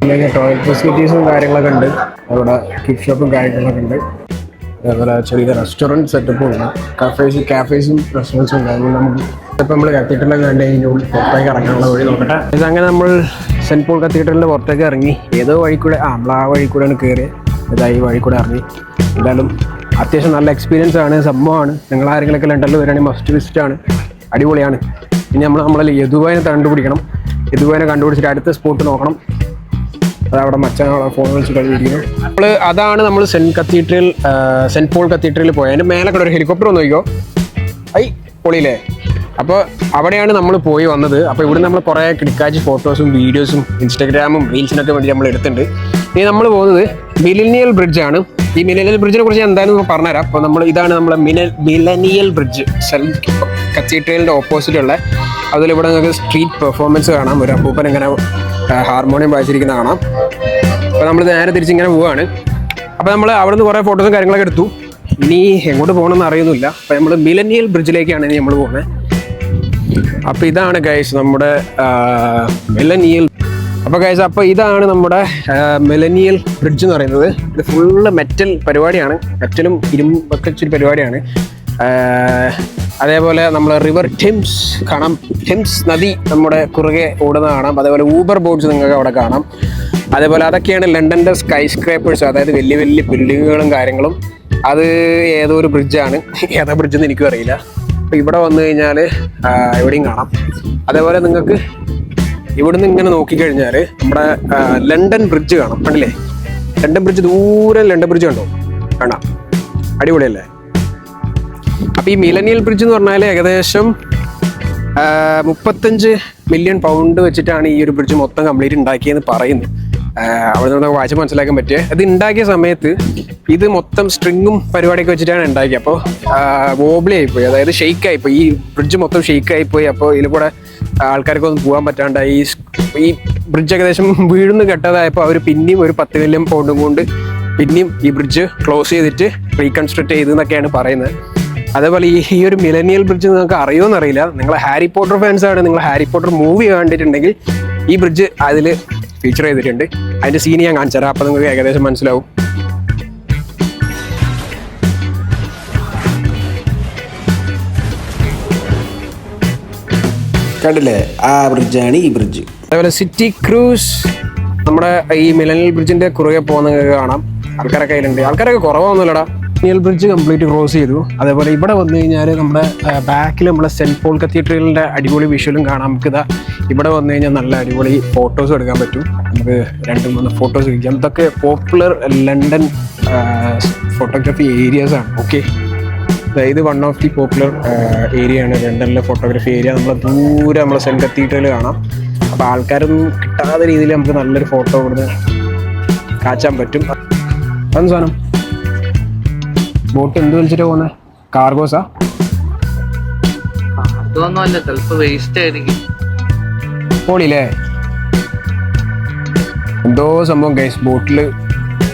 അല്ലെങ്കിൽ ടോയ്ലറ്റ് ഫെസിലിറ്റീസും കാര്യങ്ങളൊക്കെ ഉണ്ട്. അവിടെ കിഡ് ഷോപ്പും കാര്യങ്ങളൊക്കെ ഉണ്ട്. അതേപോലെ ചെറിയ റെസ്റ്റോറൻറ്റ് സെറ്റപ്പും ഉണ്ട്. കാഫേസും റെസ്റ്റോറൻറ്റ്സും ഉണ്ട്. അതുകൊണ്ട് നമുക്ക് ഇപ്പം നമ്മൾ കത്തീഡ്രലൊക്കെ കണ്ട് കഴിഞ്ഞാൽ പുറത്തേക്ക് ഇറങ്ങാനുള്ള വഴി നോക്കട്ടെ. അങ്ങനെ നമ്മൾ സെൻറ്റ് പോൾ കത്തീഡ്രലിൻ്റെ പുറത്തേക്ക് ഇറങ്ങി. ഏതോ വഴി കൂടെ നമ്മൾ ആ വഴി കൂടെയാണ് കയറി. ഈ വഴി കൂടെ ഇറങ്ങി. എന്തായാലും അത്യാവശ്യം നല്ല എക്സ്പീരിയൻസ് ആണ്, സംഭവമാണ്. നിങ്ങൾ ആരെങ്കിലുമൊക്കെ ലണ്ടനിൽ വരികയാണെങ്കിൽ മസ്റ്റ് വിസിറ്റാണ്, അടിപൊളിയാണ്. ഇനി നമ്മൾ യദുബായിനെ കണ്ടുപിടിക്കണം. യദുബായിനെ കണ്ടുപിടിച്ചിട്ട് അടുത്ത സ്പോട്ട് നോക്കണം. അതവിടെ മച്ചാൻ ഫോൺ വിളിച്ച് കഴിഞ്ഞിരിക്കുന്നു. അതാണ് നമ്മൾ സെൻറ്റ് പോൾ കത്തീഡ്രലിൽ പോയത്. അതിൻ്റെ മേലെ കൂടെ ഒരു ഹെലികോപ്റ്റർ വന്ന് നോക്കിയോ. പൊളിയില്ലേ. അപ്പോൾ അവിടെയാണ് നമ്മൾ പോയി വന്നത്. അപ്പോൾ ഇവിടെ നമ്മൾ കുറേ കിടക്കാച്ചി ഫോട്ടോസും വീഡിയോസും ഇൻസ്റ്റാഗ്രാമും റീൽസിനൊക്കെ വേണ്ടി നമ്മൾ എടുത്തിട്ടുണ്ട്. ഇനി നമ്മൾ പോകുന്നത് മിലനിയൽ ബ്രിഡ്ജാണ്. ഈ മിലനിയൽ ബ്രിഡ്ജിനെ കുറിച്ച് എന്താണെന്ന് പറഞ്ഞുതരാം. അപ്പോൾ ഇതാണ് നമ്മുടെ മിലനിയൽ ബ്രിഡ്ജ്, കത്തീഡ്രലിൻ്റെ ഓപ്പോസിറ്റുള്ള. അതിലിവിടെ നിങ്ങൾക്ക് സ്ട്രീറ്റ് പെർഫോമൻസ് കാണാം. ഒരു അപ്പൂപ്പൻ ഇങ്ങനെ ഹാർമോണിയം വായിച്ചിരിക്കുന്ന കാണാം. അപ്പോൾ നമ്മൾ നേരെ തിരിച്ചിങ്ങനെ പോവുകയാണ്. അപ്പോൾ നമ്മൾ അവിടെ നിന്ന് കുറേ ഫോട്ടോസും കാര്യങ്ങളൊക്കെ എടുത്തു. ഇനി എങ്ങോട്ട് പോകണമെന്ന് അറിയുന്നില്ല. അപ്പോൾ നമ്മൾ മിലനിയൽ ബ്രിഡ്ജിലേക്കാണ് ഇനി നമ്മൾ പോകുന്നത്. അപ്പോൾ ഇതാണ് ഗൈസ് നമ്മുടെ മിലനിയൽ. അപ്പോൾ ഗൈസ്, അപ്പോൾ ഇതാണ് നമ്മുടെ മിലനിയൽ ബ്രിഡ്ജ് എന്ന് പറയുന്നത്. ഇത് ഫുള്ള് മെറ്റൽ പരിപാടിയാണ്, മെറ്റലും ഇരുമ്പൊക്കെ വെച്ചൊരു പരിപാടിയാണ്. അതേപോലെ നമ്മൾ റിവർ ടിംസ് കാണാം. ടിംസ് നദി നമ്മുടെ കുറുകെ ഓടുന്ന കാണാം. അതേപോലെ ഊബർ ബോട്ട്സ് നിങ്ങൾക്ക് അവിടെ കാണാം. അതേപോലെ അതൊക്കെയാണ് ലണ്ടൻ്റെ സ്കൈ സ്ക്രേപ്പേഴ്സ്, അതായത് വലിയ വലിയ ബിൽഡിങ്ങുകളും കാര്യങ്ങളും. അത് ഏതോ ഒരു ബ്രിഡ്ജാണ്, ഏതാ ബ്രിഡ്ജെന്ന് എനിക്കും അറിയില്ല. അപ്പോൾ ഇവിടെ വന്നു കഴിഞ്ഞാൽ എവിടെയും കാണാം. അതേപോലെ നിങ്ങൾക്ക് ഇവിടുന്ന് ഇങ്ങനെ നോക്കിക്കഴിഞ്ഞാൽ നമ്മുടെ ലണ്ടൻ ബ്രിഡ്ജ് കാണാം. കണ്ടില്ലേ, ലണ്ടൻ ബ്രിഡ്ജ്, ദൂരം ലണ്ടൻ ബ്രിഡ്ജ് കണ്ടോ, കാണാം. അടിപൊളിയല്ലേ. അപ്പോൾ ഈ മിലനിയൽ ബ്രിഡ്ജ് എന്ന് പറഞ്ഞാൽ ഏകദേശം 35 മില്യൺ പൗണ്ട് വെച്ചിട്ടാണ് ഈ ഒരു ബ്രിഡ്ജ് മൊത്തം കംപ്ലീറ്റ് ഉണ്ടാക്കിയെന്ന് പറയുന്നത്. അവിടെ നിന്ന് വായിച്ച് മനസ്സിലാക്കാൻ പറ്റിയ ഇത് ഉണ്ടാക്കിയ സമയത്ത് ഇത് മൊത്തം സ്ട്രിങ്ങും പരിപാടിയൊക്കെ വെച്ചിട്ടാണ് ഉണ്ടാക്കിയത്. അപ്പോൾ വോബ്ലി ആയിപ്പോയി, അതായത് ഷെയ്ക്ക് ആയിപ്പോയി, ഈ ബ്രിഡ്ജ് മൊത്തം ഷെയ്ക്ക് ആയിപ്പോയി. അപ്പോൾ ഇതിൽ കൂടെ ആൾക്കാർക്കൊന്നും പോകാൻ പറ്റാണ്ടായി. ഈ ബ്രിഡ്ജ് ഏകദേശം വീഴുന്ന് കെട്ടതായപ്പോൾ അവർ പിന്നെയും ഒരു 10 മില്യൺ പൗണ്ടും കൊണ്ട് പിന്നെയും ഈ ബ്രിഡ്ജ് ക്ലോസ് ചെയ്തിട്ട് റീകൺസ്ട്രക്ട് ചെയ്തെന്നൊക്കെയാണ് പറയുന്നത്. അതേപോലെ ഈ ഒരു മിലനിയൽ ബ്രിഡ്ജ് നിങ്ങൾക്ക് അറിയുമെന്നറിയില്ല. നിങ്ങൾ ഹാരി പോട്ടർ ഫാൻസ് ആണ്, നിങ്ങൾ ഹാരി പോട്ടർ മൂവി കണ്ടിട്ടുണ്ടെങ്കിൽ ഈ ബ്രിഡ്ജ് അതിൽ ഫീച്ചർ ചെയ്തിട്ടുണ്ട്. അതിൻ്റെ സീൻ ഞാൻ കാണിച്ചു തരാം, അപ്പോൾ നിങ്ങൾക്ക് ഏകദേശം മനസ്സിലാവും. കണ്ടില്ലേ, ആ ബ്രിഡ്ജാണ് ഈ ബ്രിഡ്ജ്. അതേപോലെ സിറ്റി ക്രൂസ് നമ്മുടെ ഈ മിലനിയൽ ബ്രിഡ്ജിന്റെ കുറുകെ പോകുന്നത് കാണാം. ആൾക്കാരൊക്കെ അതിലുണ്ട്, ആൾക്കാരൊക്കെ കുറവൊന്നുമില്ലടാ. മിലനിയൽ ബ്രിഡ്ജ് കംപ്ലീറ്റ് ക്രോസ് ചെയ്തു. അതേപോലെ ഇവിടെ വന്നു കഴിഞ്ഞാൽ നമ്മുടെ ബാക്കിൽ നമ്മുടെ സെൻറ്റ് പോൾ കത്തീഡ്രലിൻ്റെ അടിപൊളി വിഷ്വലും കാണാം. നമുക്കിതാ ഇവിടെ വന്നു കഴിഞ്ഞാൽ നല്ല അടിപൊളി ഫോട്ടോസ് എടുക്കാൻ പറ്റും. നമുക്ക് 2-3 ഫോട്ടോസ് കഴിക്കാം. ഇതൊക്കെ പോപ്പുലർ ലണ്ടൻ ഫോട്ടോഗ്രാഫി ഏരിയാസ് ആണ്. ഓക്കെ, ഇത് one of the popular area ആണ് ലണ്ടനിലെ ഫോട്ടോഗ്രാഫി ഏരിയ. നമ്മൾ ദൂരെ നമ്മളെ സെൻറ്റ് കത്തീഡ്രൽ കാണാം. അപ്പോൾ ആൾക്കാരൊന്നും കിട്ടാത്ത രീതിയിൽ നമുക്ക് നല്ലൊരു ഫോട്ടോ ഇവിടുന്ന് കാച്ചാൻ പറ്റും. അതെന്ത് സാധനം? ബോട്ട് എന്ത് വലിച്ചിട്ട് പോകുന്നത്? കാർഗോസാ? അതൊന്നുമല്ല, ചിലപ്പോ വേസ്റ്റ് ആയിരിക്കും. പോളില്ലേ എന്തോ സംഭവം ഗൈസ് ബോട്ടിൽ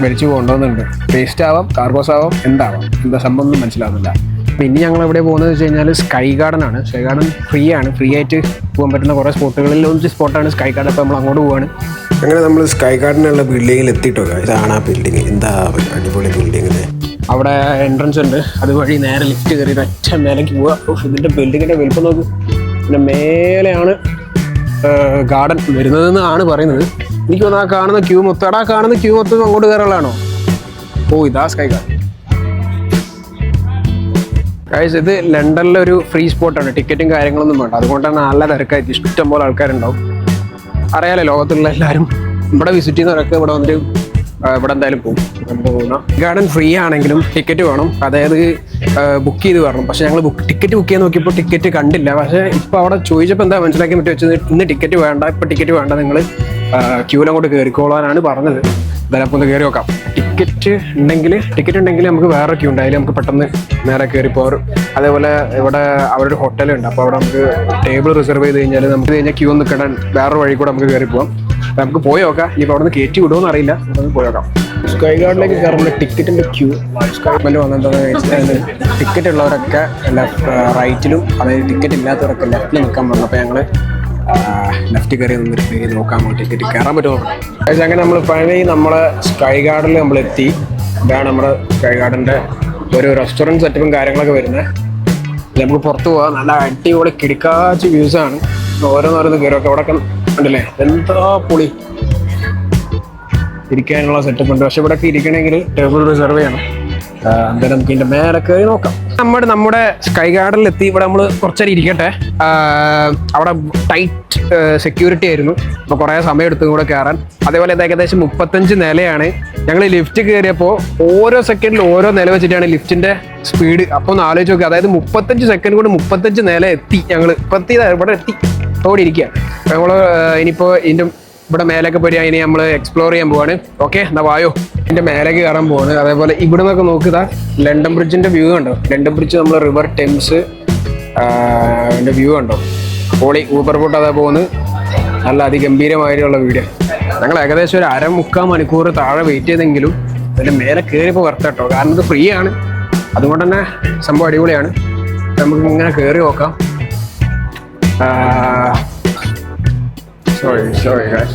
വലിച്ചു കൊണ്ടുപോകുന്നുണ്ട്. വേസ്റ്റ് ആവാം, കാർഗോസ് ആവാം, എന്താവാം, എന്താ സംഭവം ഒന്നും മനസ്സിലാവുന്നില്ല. പിന്നെ ഞങ്ങൾ എവിടെ പോകുന്നത് വെച്ച് കഴിഞ്ഞാൽ സ്കൈ ഗാർഡൻ ആണ്. സ്കൈ ഗാർഡൻ ഫ്രീ ആണ്, ഫ്രീ ആയിട്ട് പോകാൻ പറ്റുന്ന കുറേ സ്പോട്ടുകളിൽ ഒരു സ്പോട്ടാണ് സ്കൈ ഗാർഡൻ. അപ്പോൾ നമ്മൾ അങ്ങോട്ട് പോവാണ്. അങ്ങനെ നമ്മൾ സ്കൈ ഗാർഡനുള്ള ബിൽഡിങ്ങിൽ എത്തിയിട്ടോ. ഇതാണ് ആ ബിൽഡിങ്, എന്താ അടിപൊളി ബിൽഡിങ്. അവിടെ എൻട്രൻസ് ഉണ്ട്, അതുവഴി നേരെ ലിഫ്റ്റ് കയറി ഒറ്റ മേലേക്ക് പോവുക. ഇതിൻ്റെ ബിൽഡിങ്ങിൻ്റെ വലുപ്പം നോക്ക്. പിന്നെ മേലെയാണ് ഗാർഡൻ വരുന്നതെന്നാണ് പറയുന്നത്. എനിക്ക് തോന്നുന്നു ആ കാണുന്ന ക്യൂ മൊത്തം അങ്ങോട്ട് കയറുള്ളതാണോ? ഓ, ഇതാ സ്കൈ ഗാർഡൻ. ഗൈസ്, ഇത് ലണ്ടനിലെ ഒരു ഫ്രീ സ്പോട്ടാണ്. ടിക്കറ്റും കാര്യങ്ങളൊന്നും വേണ്ട. അതുകൊണ്ടാണ് നല്ല തിരക്കായിട്ട് ഇഷ്ടംപോലെ ആൾക്കാരുണ്ടാവും. അറിയാലോ, ലോകത്തുള്ള എല്ലാവരും ഇവിടെ വിസിറ്റ് ചെയ്യുന്നവരൊക്കെ ഇവിടെ വന്നിട്ട് ഇവിടെ എന്തായാലും പോകും. പോകുന്ന ഗാർഡൻ ഫ്രീ ആണെങ്കിലും ടിക്കറ്റ് വേണം, അതായത് ബുക്ക് ചെയ്ത് വരണം. പക്ഷേ ഞങ്ങൾ ടിക്കറ്റ് ബുക്ക് ചെയ്യാൻ നോക്കിയപ്പോൾ ടിക്കറ്റ് കണ്ടില്ല. പക്ഷേ ഇപ്പോൾ അവിടെ ചോദിച്ചപ്പോൾ എന്താ മനസ്സിലാക്കാൻ പറ്റി വെച്ചത്, ഇന്ന് ടിക്കറ്റ് വേണ്ട, ഇപ്പോൾ ടിക്കറ്റ് വേണ്ട, നിങ്ങൾ ക്യൂലങ്ങോട്ട് കയറിക്കോളാനാണ് പറഞ്ഞത്. എന്തായാലും അപ്പോൾ ഒന്ന് കയറി നോക്കാം. ടിക്കറ്റ് ഉണ്ടെങ്കിൽ നമുക്ക് വേറെ ക്യൂ ഉണ്ട്, അതിൽ നമുക്ക് പെട്ടെന്ന് നേരെ കയറി പോകാം. അതേപോലെ ഇവിടെ അവിടെ ഒരു ഹോട്ടലുണ്ട്, അപ്പോൾ അവിടെ നമുക്ക് ടേബിൾ റിസർവ് ചെയ്ത് കഴിഞ്ഞാൽ നമുക്ക് ക്യൂ നിൽക്കേണ്ട വേറൊരു വഴി കൂടെ നമുക്ക് കയറി പോകാം. നമുക്ക് പോയി നോക്കാം. ഇനിയിപ്പോൾ അവിടെ നിന്ന് കയറ്റി വിടുമോ എന്നറിയില്ല, നമുക്ക് പോയി നോക്കാം. സ്കൈ ഗാർഡിലേക്ക് കയറുമ്പോൾ ടിക്കറ്റിൻ്റെ ക്യൂ ഗവൺമെൻറ് വന്നെന്താണെന്ന് വെച്ചാൽ ടിക്കറ്റ് ഉള്ളവരൊക്കെ റൈറ്റിലും, അതായത് ടിക്കറ്റ് ഇല്ലാത്തവരൊക്കെ ലെഫ്റ്റിൽ നിൽക്കാൻ പറഞ്ഞു. അപ്പോൾ ഞങ്ങൾ ലെഫ്റ്റ് കയറി നിന്നിട്ട് നോക്കാൻ വേണ്ടി ടിക്കറ്റ് കയറാൻ പറ്റുമോ. അങ്ങനെ നമ്മൾ പഴയ നമ്മളെ സ്കൈ ഗാർഡനിൽ നമ്മളെത്തി. ഇതാണ് നമ്മുടെ സ്കൈ ഗാർഡൻ്റെ ഒരു റെസ്റ്റോറൻറ്റ് സെറ്റപ്പും കാര്യങ്ങളൊക്കെ വരുന്നത്. നമുക്ക് പുറത്ത് പോകാം. നല്ല അടിപൊളി കിടക്കാച്ച വ്യൂസാണ്. ഓരോന്നോരോന്ന് കയറിയൊക്കെ അവിടെ ഉണ്ടല്ലേ, എന്താ പൊളി. ഇരിക്കാനുള്ള സെറ്റപ്പ് ഉണ്ട്. പക്ഷെ ഇവിടെ ഇരിക്കണമെങ്കിൽ ടേബിൾ റിസർവ് ചെയ്യണം. എന്തായാലും നമുക്ക് ഇതിൻ്റെ മേലെ കയറി നോക്കാം. നമ്മുടെ സ്കൈ ഗാർഡനിൽ എത്തി. ഇവിടെ നമ്മൾ കുറച്ചേരം ഇരിക്കട്ടെ. അവിടെ ടൈറ്റ് സെക്യൂരിറ്റി ആയിരുന്നു, അപ്പോൾ കുറേ സമയം എടുത്തു കൂടെ കയറാൻ. അതേപോലെ ഇത് ഏകദേശം 35 നിലയാണ്. ഞങ്ങൾ ലിഫ്റ്റ് കയറിയപ്പോൾ ഓരോ സെക്കൻഡിൽ ഓരോ നില വെച്ചിട്ടാണ് ലിഫ്റ്റിൻ്റെ സ്പീഡ്. അപ്പോൾ ഒന്ന് ആലോചിച്ച് നോക്കുക, അതായത് 35 സെക്കൻഡ് കൊണ്ട് 35 നില എത്തി. ഞങ്ങൾ ഇവിടെ എത്തി അവിടെ ഇരിക്കുക. നമ്മൾ ഇനിയിപ്പോൾ ഇതിൻ്റെ ഇവിടെ മേലേക്ക് പോയി ഇനി നമ്മൾ എക്സ്പ്ലോർ ചെയ്യാൻ പോവാണ്. ഓക്കെ, എന്നാ വായോ, ഇതിൻ്റെ മേലേക്ക് കയറാൻ പോവാണ്. അതേപോലെ ഇവിടെ നിന്നൊക്കെ നോക്കുക, ലണ്ടൻ ബ്രിഡ്ജിൻ്റെ വ്യൂ കണ്ടോ. ലണ്ടൻ ബ്രിഡ്ജ് നമ്മൾ റിവർ ടെംസ് വ്യൂ കണ്ടോ. പോളി ഊബർ ബോട്ട് അതാ പോകുന്നത്. നല്ല അതിഗംഭീരമായിട്ടുള്ള വീഡിയോ. ഞങ്ങൾ ഏകദേശം ഒരു 3/4 മണിക്കൂർ താഴെ വെയിറ്റ് ചെയ്തെങ്കിലും അതിൻ്റെ മേലെ കയറിയപ്പോൾ വർത്ത് കേട്ടോ. കാരണം ഇത് ഫ്രീ ആണ്, അതുകൊണ്ട് തന്നെ സംഭവം അടിപൊളിയാണ്. നമുക്ക് ഇങ്ങനെ കയറി നോക്കാം. Sorry guys.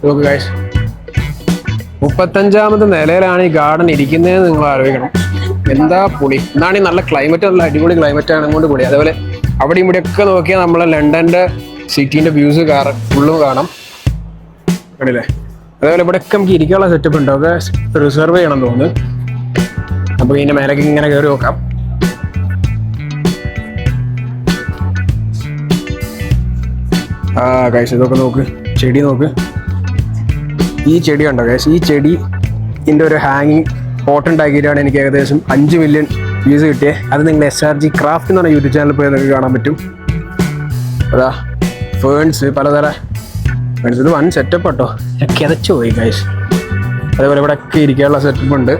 Look guys, 35ാമത്തെ നിലയിലാണ് ഈ ഗാർഡൻ ഇരിക്കുന്നതെന്ന് നിങ്ങൾ ആലോചിക്കണം. എന്താ പൊളി. എന്നാണ് ഈ നല്ല ക്ലൈമറ്റ്, നല്ല അടിപൊളി ക്ലൈമറ്റ് ആണ് കൊണ്ട് കൂടി. അതേപോലെ അവിടെയും ഇവിടെയൊക്കെ നോക്കിയാൽ നമ്മളെ ലണ്ടൻ്റെ സിറ്റീൻ്റെ വ്യൂസ് ഫുള്ളും കാണാം, കണ്ടില്ലേ. അതേപോലെ ഇവിടെയൊക്കെ നമുക്ക് ഇരിക്കാനുള്ള സെറ്റപ്പ് ഉണ്ട്. ഒക്കെ റിസർവ് ചെയ്യണം തോന്നുന്നു. അപ്പോൾ ഇതിൻ്റെ മേലേക്ക് ഇങ്ങനെ കയറി നോക്കാം. ഗൈസ്, ഇതൊക്കെ നോക്ക്, ചെടി നോക്ക്. ഈ ചെടി കണ്ടോ ഗൈസ്. ഈ ചെടി ഇതിൻ്റെ ഒരു ഹാങ്ങിങ് പോട്ട് ഉണ്ടാക്കിയിട്ടാണ് എനിക്ക് ഏകദേശം 5 മില്യൺ വ്യൂസ് കിട്ടിയത്. അത് നിങ്ങൾ SRG ക്രാഫ്റ്റ് എന്ന് പറഞ്ഞ യൂട്യൂബ് ചാനലിൽ പോയി നിങ്ങൾക്ക് കാണാൻ പറ്റും. അതാ ഫേൺസ്, പലതരം ഇത് വൺ സെറ്റപ്പ് കേട്ടോ, കിതച്ചു പോയി ഗൈസ്. അതേപോലെ ഇവിടെ ഒക്കെ ഇരിക്കാനുള്ള സെറ്റപ്പ് ഉണ്ട്.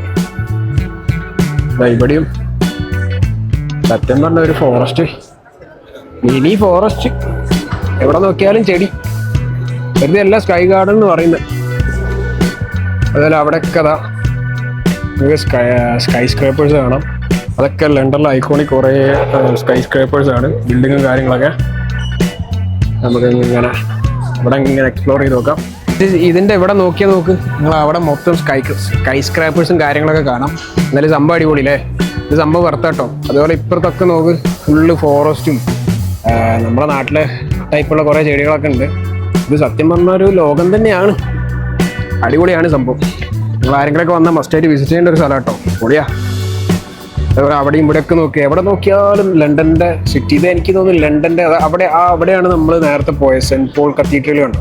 ഇവിടെയും സത്യം പറഞ്ഞ ഒരു ഫോറസ്റ്റ്, മിനി ഫോറസ്റ്റ്, എവിടെ നോക്കിയാലും ചെടി. വെറുതെ അല്ല സ്കൈ ഗാർഡൻ എന്ന് പറയുന്നത്. അതുപോലെ അവിടെയൊക്കെ അതാ നമുക്ക് സ്കൈ സ്ക്രേപ്പേഴ്സ് കാണാം. അതൊക്കെ ലണ്ടനിലെ ഐക്കോണിക് കുറേ സ്കൈ സ്ക്രേപ്പേഴ്സ് ആണ്, ബിൽഡിങ്ങും കാര്യങ്ങളൊക്കെ. നമുക്ക് ഇങ്ങനെ ഇവിടെ ഇങ്ങനെ എക്സ്പ്ലോർ ചെയ്ത് നോക്കാം. ഇതിൻ്റെ ഇവിടെ നോക്കിയാൽ നോക്ക്, നിങ്ങൾ അവിടെ മൊത്തം സ്കൈ സ്ക്രാപ്പേഴ്സും കാര്യങ്ങളൊക്കെ കാണാം. എന്നാലും സംഭവം അടിപൊളിയില്ലേ, ഇത് സംഭവം വർത്താട്ടോ. അതുപോലെ ഇപ്പുറത്തൊക്കെ നോക്ക്, ഫുള്ള് ഫോറസ്റ്റും നമ്മുടെ നാട്ടിലെ ടൈപ്പുള്ള കുറേ ചെടികളൊക്കെ ഉണ്ട്. ഇത് സത്യം പറഞ്ഞ ഒരു ലോകം തന്നെയാണ്, അടിപൊളിയാണ് സംഭവം. നിങ്ങൾ ആരെങ്കിലുമൊക്കെ വന്നാൽ മസ്റ്റായിട്ട് വിസിറ്റ് ചെയ്യേണ്ട ഒരു സ്ഥലം കേട്ടോ, പൊളിയാ. അതേപോലെ അവിടെയും ഇവിടെയൊക്കെ നോക്കി, എവിടെ നോക്കിയാലും ലണ്ടൻ്റെ സിറ്റി. ഇത് എനിക്ക് തോന്നുന്നു ലണ്ടൻ്റെ അവിടെയാണ് നമ്മൾ നേരത്തെ പോയത്, സെൻറ്റ് പോൾ കത്തീഡ്രൽ കണ്ടു.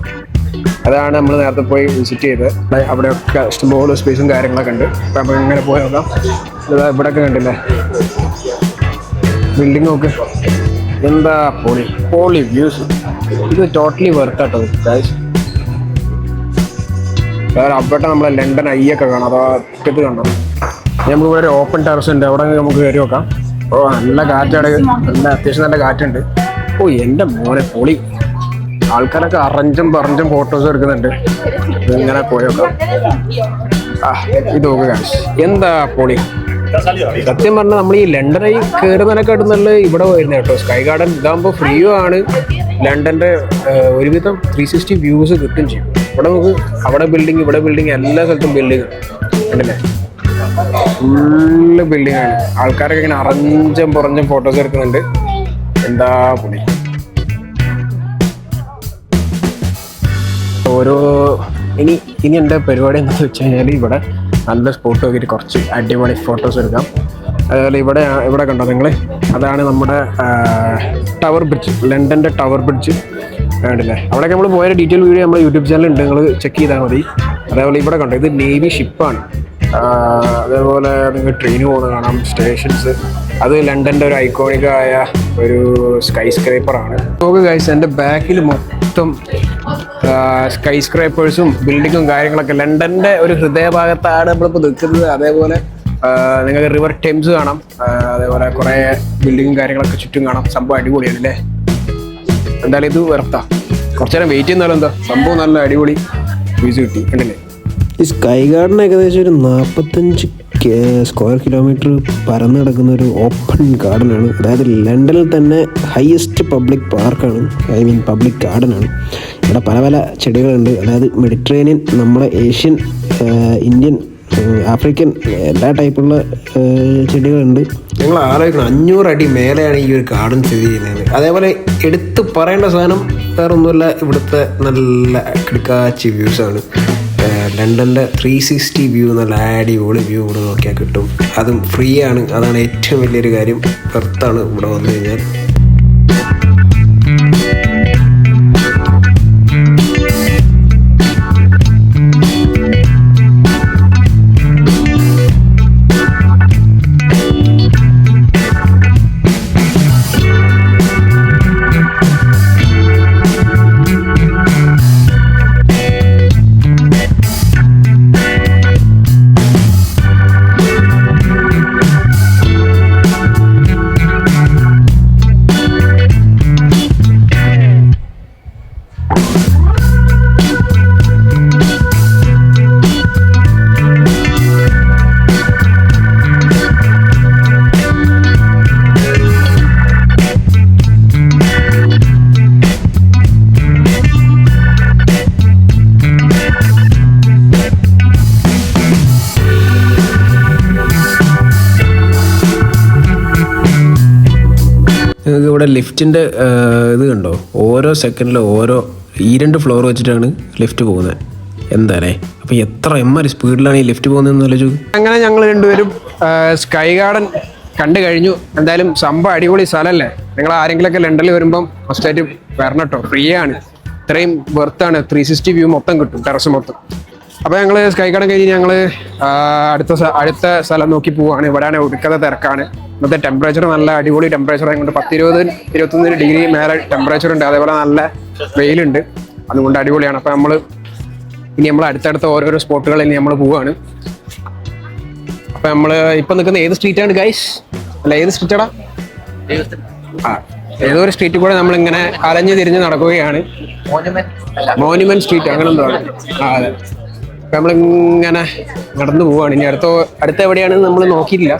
അതാണ് നമ്മൾ നേരത്തെ പോയി വിസിറ്റ് ചെയ്തത്. അവിടെയൊക്കെ ഇഷ്ടംപോലെ സ്പേസും കാര്യങ്ങളൊക്കെ ഉണ്ട്. അപ്പം നമുക്ക് ഇങ്ങനെ പോയി നോക്കാം. ഇവിടെയൊക്കെ കണ്ടില്ലേ ബിൽഡിംഗ് നോക്ക്, എന്താ പോളി വ്യൂസ്. ഇത് ടോട്ടലി വെർത്താട്ടോ ഗൈസ്. അവിടെ നമ്മളെ ലണ്ടൻ ഐയൊക്കെ കാണാം, അതാ അറ്റത്ത് കണ്ടോ. നമുക്ക് ഇവിടെ ഒരു ഓപ്പൺ ടെറസ് ഉണ്ട്, അവിടെ നമുക്ക് കയറി നോക്കാം. നല്ല കാറ്റാണ്, നല്ല അത്യാവശ്യം നല്ല കാറ്റുണ്ട്. എൻ്റെ മോനെ പൊളി. ആൾക്കാരൊക്കെ അറഞ്ചും പറഞ്ഞും ഫോട്ടോസ് എടുക്കുന്നുണ്ട്. ഇങ്ങനെ പോയി നോക്കാം. ഇത് നോക്കുക ഗൈസ്, എന്താ പൊളി. സത്യം പറഞ്ഞാൽ നമ്മൾ ഈ ലണ്ടനിൽ കയറുന്നതിനൊക്കെ നല്ല ഇവിടെ വരുന്നത് കേട്ടോ. സ്കൈ ഗാർഡൻ ഇതാകുമ്പോൾ ഫ്രീയും ആണ്. ലണ്ടൻ്റെ ഒരുവിധം 360 വ്യൂസ് കിട്ടും ചെയ്യും. ഇവിടെ നമുക്ക് അവിടെ ബിൽഡിങ്, ഇവിടെ ബിൽഡിങ്, എല്ലാ സ്ഥലത്തും ബിൽഡിങ് ഉണ്ടല്ലേ, ഫുള്ള് ബിൽഡിംഗ് ആണ്. ആൾക്കാരൊക്കെ ഇങ്ങനെ അറഞ്ചും പുറഞ്ചും ഫോട്ടോസ് എടുക്കുന്നുണ്ട്. എന്താ പൊളി. ഇനി എൻ്റെ പരിപാടി എന്താണെന്ന് വെച്ച് കഴിഞ്ഞാൽ ഇവിടെ നല്ല സ്പോട്ട് നോക്കിയിട്ട് കുറച്ച് അടിപൊളി ഫോട്ടോസ് എടുക്കാം. അതുപോലെ ഇവിടെ കണ്ടോ നിങ്ങൾ, അതാണ് നമ്മുടെ ടവർ ബ്രിഡ്ജ്, ലണ്ടൻ്റെ ടവർ ബ്രിഡ്ജ് കണ്ടില്ലേ. അവിടെയൊക്കെ നമ്മൾ പോയ ഡീറ്റെയിൽ വീഡിയോ നമ്മുടെ യൂട്യൂബ് ചാനലുണ്ട്, നിങ്ങൾ ചെക്ക് ചെയ്താൽ മതി. അതേപോലെ ഇവിടെ കണ്ടോ, ഇത് നേവി ഷിപ്പാണ്. അതേപോലെ നിങ്ങൾ ട്രെയിൻ പോകുന്നത് കാണാം, സ്റ്റേഷൻസ്. അത് ലണ്ടൻ്റെ ഒരു ഐക്കോണിക്കായ ഒരു സ്കൈ സ്ക്രേപ്പറാണ്. നോക്ക് ഗൈസ്, എൻ്റെ ബാക്കിൽ മൊത്തം സ്കൈ സ്ക്രേപ്പേഴ്സും ബിൽഡിങ്ങും കാര്യങ്ങളൊക്കെ. ലണ്ടൻ്റെ ഒരു ഹൃദയഭാഗത്താണ് നമ്മളിപ്പോൾ നിൽക്കുന്നത്. അതേപോലെ നിങ്ങൾക്ക് റിവർ ടെംസ് കാണാം. അതേപോലെ കുറേ ബിൽഡിങ്ങും കാര്യങ്ങളൊക്കെ ചുറ്റും കാണാം. സംഭവം അടിപൊളിയാണ് അല്ലേ. എന്തായാലും ഇത് വെറുത്താ, കുറച്ചു നേരം വെയിറ്റ് ചെയ്യുന്നാലും എന്താ സംഭവം നല്ല അടിപൊളി വ്യൂസ് കിട്ടി കണ്ടില്ലേ. ഈ സ്കൈ ഗാർഡൻ ഏകദേശം ഒരു 45 സ്ക്വയർ കിലോമീറ്റർ പരന്നു കിടക്കുന്ന ഒരു ഓപ്പൺ ഗാർഡനാണ്. അതായത് ലണ്ടനിൽ തന്നെ ഹയസ്റ്റ് പബ്ലിക് പാർക്കാണ്, പബ്ലിക് ഗാർഡനാണ്. ഇവിടെ പല പല ചെടികളുണ്ട്. അതായത് മെഡിറ്ററേനിയൻ, നമ്മുടെ ഏഷ്യൻ, ഇന്ത്യൻ, ആഫ്രിക്കൻ എല്ലാ ടൈപ്പുള്ള ചെടികളുണ്ട്. ഞങ്ങൾ ആലോചിക്കണം, 500 അടി മേലെയാണ് ഈ ഒരു ഗാർഡൻ സ്ഥിതി ചെയ്യുന്നത്. അതേപോലെ എടുത്ത് പറയേണ്ട സാധനം വേറെ ഒന്നുമില്ല, ഇവിടുത്തെ നല്ല കിടക്കാച്ചി വ്യൂസാണ്. ലണ്ടൻ്റെ 360 വ്യൂ, നല്ല അടിപൊളി വ്യൂ ഇവിടെ നോക്കിയാൽ കിട്ടും. അതും ഫ്രീ ആണ്, അതാണ് ഏറ്റവും വലിയൊരു കാര്യം. പെർത്താണ് ഇവിടെ വന്നു കഴിഞ്ഞാൽ. നിങ്ങൾക്ക് ഇവിടെ ലിഫ്റ്റിൻ്റെ ഇത് കണ്ടോ, ഓരോ സെക്കൻഡിലും ഈ 2 ഫ്ലോർ വെച്ചിട്ടാണ് ലിഫ്റ്റ് പോകുന്നത്. എന്താണേ, അപ്പോൾ എത്ര സ്പീഡിലാണ് ഈ ലിഫ്റ്റ് പോകുന്നതെന്ന് ആലോചിച്ചു. അങ്ങനെ ഞങ്ങൾ രണ്ടുപേരും സ്കൈ ഗാർഡൻ കണ്ടു കഴിഞ്ഞു. എന്തായാലും സംഭവം അടിപൊളി സ്ഥലമല്ലേ. നിങ്ങൾ ആരെങ്കിലുമൊക്കെ ലണ്ടനിൽ വരുമ്പം ഫസ്റ്റായിട്ട് വരണം കേട്ടോ, ഫ്രീ ആണ്. ഇത്രയും വെർത്താണ്, 360 വ്യൂ മൊത്തം കിട്ടും, ടെറസ് മൊത്തം. അപ്പോൾ ഞങ്ങൾ സ്കൈ ഗാർഡൻ കഴിഞ്ഞ് ഞങ്ങൾ അടുത്ത സ്ഥലം നോക്കി പോവുകയാണ്. ഇവിടെയാണ് ഒടുക്കത്തെ തിരക്കാണ്. ഇന്നത്തെ ടെമ്പറേച്ചർ നല്ല അടിപൊളി ടെമ്പറേച്ചർ ആയതുകൊണ്ട് 10-20-21 ഡിഗ്രി മേലെ ടെമ്പറേച്ചർ ഉണ്ട്. അതേപോലെ നല്ല വെയിലുണ്ട്. അതുകൊണ്ട് അടിപൊളിയാണ്. അപ്പോൾ ഇനി നമ്മൾ അടുത്തടുത്ത ഓരോരോ സ്പോട്ടുകളിൽ നമ്മൾ പോവുകയാണ്. അപ്പോൾ നമ്മൾ ഇപ്പം നിൽക്കുന്ന ഏത് സ്ട്രീറ്റാണ് ഗൈസ്? അല്ല, ഏത് സ്ട്രീറ്റാടാ? ഏതോ ഒരു സ്ട്രീറ്റിൽ കൂടെ നമ്മളിങ്ങനെ അലഞ്ഞു തിരിഞ്ഞ് നടക്കുകയാണ്. മോനുമെന്റ് സ്ട്രീറ്റ് അങ്ങനെ എന്തോ ആണ്. അതെ. അപ്പം നമ്മളിങ്ങനെ നടന്നു പോവുകയാണ്. ഇനി അടുത്ത എവിടെയാണെന്ന് നമ്മൾ നോക്കിയില്ല.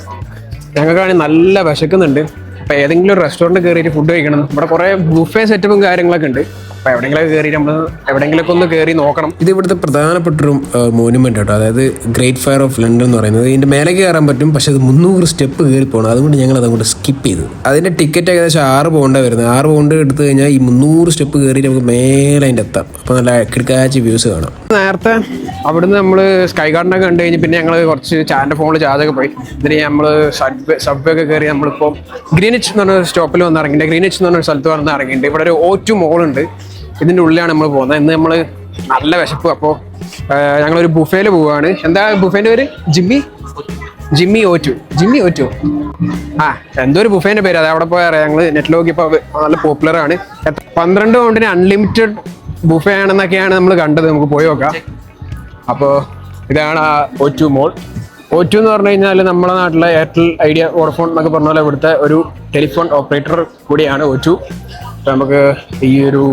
ഞങ്ങൾക്കാണെങ്കിൽ നല്ല വിശക്കുന്നുണ്ട്. അപ്പം ഏതെങ്കിലും ഒരു റെസ്റ്റോറൻറ്റ് കയറിയിട്ട് ഫുഡ് കഴിക്കണം. ഇവിടെ കുറേ ബുഫേ സെറ്റപ്പും കാര്യങ്ങളൊക്കെ ഉണ്ട്. അപ്പോൾ എവിടെയെങ്കിലൊക്കെ കയറി നമ്മൾ എവിടെയെങ്കിലൊക്കെ ഒന്ന് കയറി നോക്കണം. ഇത് ഇവിടുത്തെ പ്രധാനപ്പെട്ടൊരു മോനുമെന്റ് കേട്ടോ. അതായത് ഗ്രേറ്റ് ഫയർ ഓഫ് ലണ്ടൻ എന്ന് പറയുന്നത്. ഇതിന്റെ മേലെ കയറാൻ പറ്റും, പക്ഷെ അത് 300 സ്റ്റെപ്പ് കയറി പോകണം. അതുകൊണ്ട് ഞങ്ങൾ അതങ്ങോട്ട് സ്കിപ്പ് ചെയ്തു. അതിന്റെ ടിക്കറ്റ് ഏകദേശം 6 പൗണ്ടാണ് വരുന്നത്. 6 പൗണ്ട് എടുത്തു കഴിഞ്ഞാൽ ഈ 300 സ്റ്റെപ്പ് കയറി നമുക്ക് മേലെ അതിൻ്റെ എത്താം. അപ്പോൾ നല്ല കിടക്കാച്ചി വ്യൂസ് കാണാം. നേരത്തെ അവിടുന്ന് നമ്മൾ സ്കൈ ഗാർഡനൊക്കെ കണ്ടു കഴിഞ്ഞ് പിന്നെ ഞങ്ങൾ കുറച്ച് ചാൻ്റെ ഫോണിൽ ചാർജൊക്കെ പോയി. ഇതിന് നമ്മൾ സബ്വേ ഒക്കെ കയറി നമ്മളിപ്പോൾ ഗ്രീനിച്ച് എന്ന് പറഞ്ഞ സ്റ്റോപ്പിൽ വന്ന് ഇറങ്ങിയിട്ട്, ഗ്രീനിച്ച് എന്ന് പറഞ്ഞ സ്ഥലത്ത് വന്ന് ഇറങ്ങിയിട്ട് ഇവിടെ ഒരു O2 മോളുണ്ട്. ഇതിൻ്റെ ഉള്ളിലാണ് നമ്മൾ പോകുന്നത്. ഇന്ന് നമ്മൾ നല്ല വിശപ്പ്. അപ്പോൾ ഞങ്ങളൊരു ബുഫേയിൽ പോവുകയാണ്. എന്താ ബുഫേൻ്റെ പേര്? Jimmy O2. ആ, എന്തോ ഒരു ബുഫേൻ്റെ പേര്. അത് അവിടെ പോയാൽ ഞങ്ങൾ നെറ്റ് നോക്കിയപ്പോൾ നല്ല പോപ്പുലറാണ്. 12 പൗണ്ടിന് അൺലിമിറ്റഡ് ബുഫേ ആണെന്നൊക്കെയാണ് നമ്മൾ കണ്ടത്. നമുക്ക് പോയി നോക്കാം. അപ്പോൾ ഇതാണ് ആ O2 മോൾ. O2 എന്ന് പറഞ്ഞു കഴിഞ്ഞാൽ നമ്മുടെ നാട്ടിലെ എയർടെൽ, ഐഡിയ, വോഡഫോൺ എന്നൊക്കെ പറഞ്ഞ പോലെ ഇവിടുത്തെ ഒരു ടെലിഫോൺ ഓപ്പറേറ്റർ കൂടിയാണ് O2. അപ്പോൾ നമുക്ക് ഈ ഒരു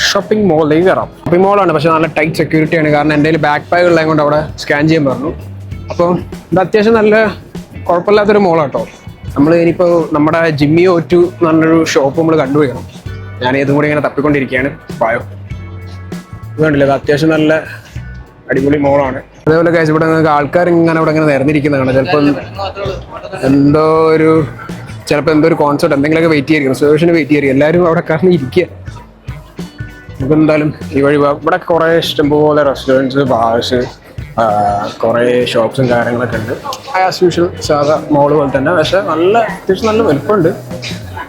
ഷോപ്പിംഗ് മോളിലേക്ക് കയറാം. ഷോപ്പിംഗ് മോളാണ്, പക്ഷേ നല്ല ടൈറ്റ് സെക്യൂരിറ്റിയാണ്. കാരണം എൻ്റെ കയ്യിൽ ബാക്ക് പാക്ക് ഉള്ളത് കൊണ്ട് അവിടെ സ്കാൻ ചെയ്യാൻ പറഞ്ഞു. അപ്പോൾ ഇത് അത്യാവശ്യം നല്ല കുഴപ്പമില്ലാത്തൊരു മോളാട്ടോ. നമ്മൾ ഇനിയിപ്പോൾ നമ്മുടെ ജിമ്മി O2 എന്ന് പറഞ്ഞൊരു ഷോപ്പ് നമ്മൾ കണ്ടുപിടിക്കണം. ഞാൻ ഇതും കൂടി ഇങ്ങനെ തപ്പിക്കൊണ്ടിരിക്കുകയാണ്. പായോ ഇതുണ്ടല്ലോ, ഇത് അത്യാവശ്യം നല്ല അടിപൊളി മോളാണ്. അതേപോലെ കഴിച്ച് ഇവിടെ നിങ്ങൾക്ക് ആൾക്കാർ ഇങ്ങനെ ഇവിടെ ഇങ്ങനെ നിരന്നിരിക്കുന്നതാണ്. ചിലപ്പോൾ എന്തോ ഒരു കോൺസെർട്ട് എന്തെങ്കിലുമൊക്കെ വെയിറ്റ് ചെയ്തിരിക്കും, റിസർവേഷന് വെയിറ്റ് ചെയ്തിരിക്കും. എല്ലാവരും അവിടെ കാരണം ഇരിക്കുക. നമുക്ക് എന്തായാലും ഈ വഴി ഇവിടെ കുറേ ഇഷ്ടംപോലെ റെസ്റ്റോറൻറ്റ്സ്, ബാർസ്, കുറേ ഷോപ്സും കാര്യങ്ങളൊക്കെ ഉണ്ട്. ആസ് യൂഷ്വൽ സാധാ മോള് പോലെ തന്നെ, പക്ഷേ അത്യാവശ്യം നല്ല വലുപ്പമുണ്ട്.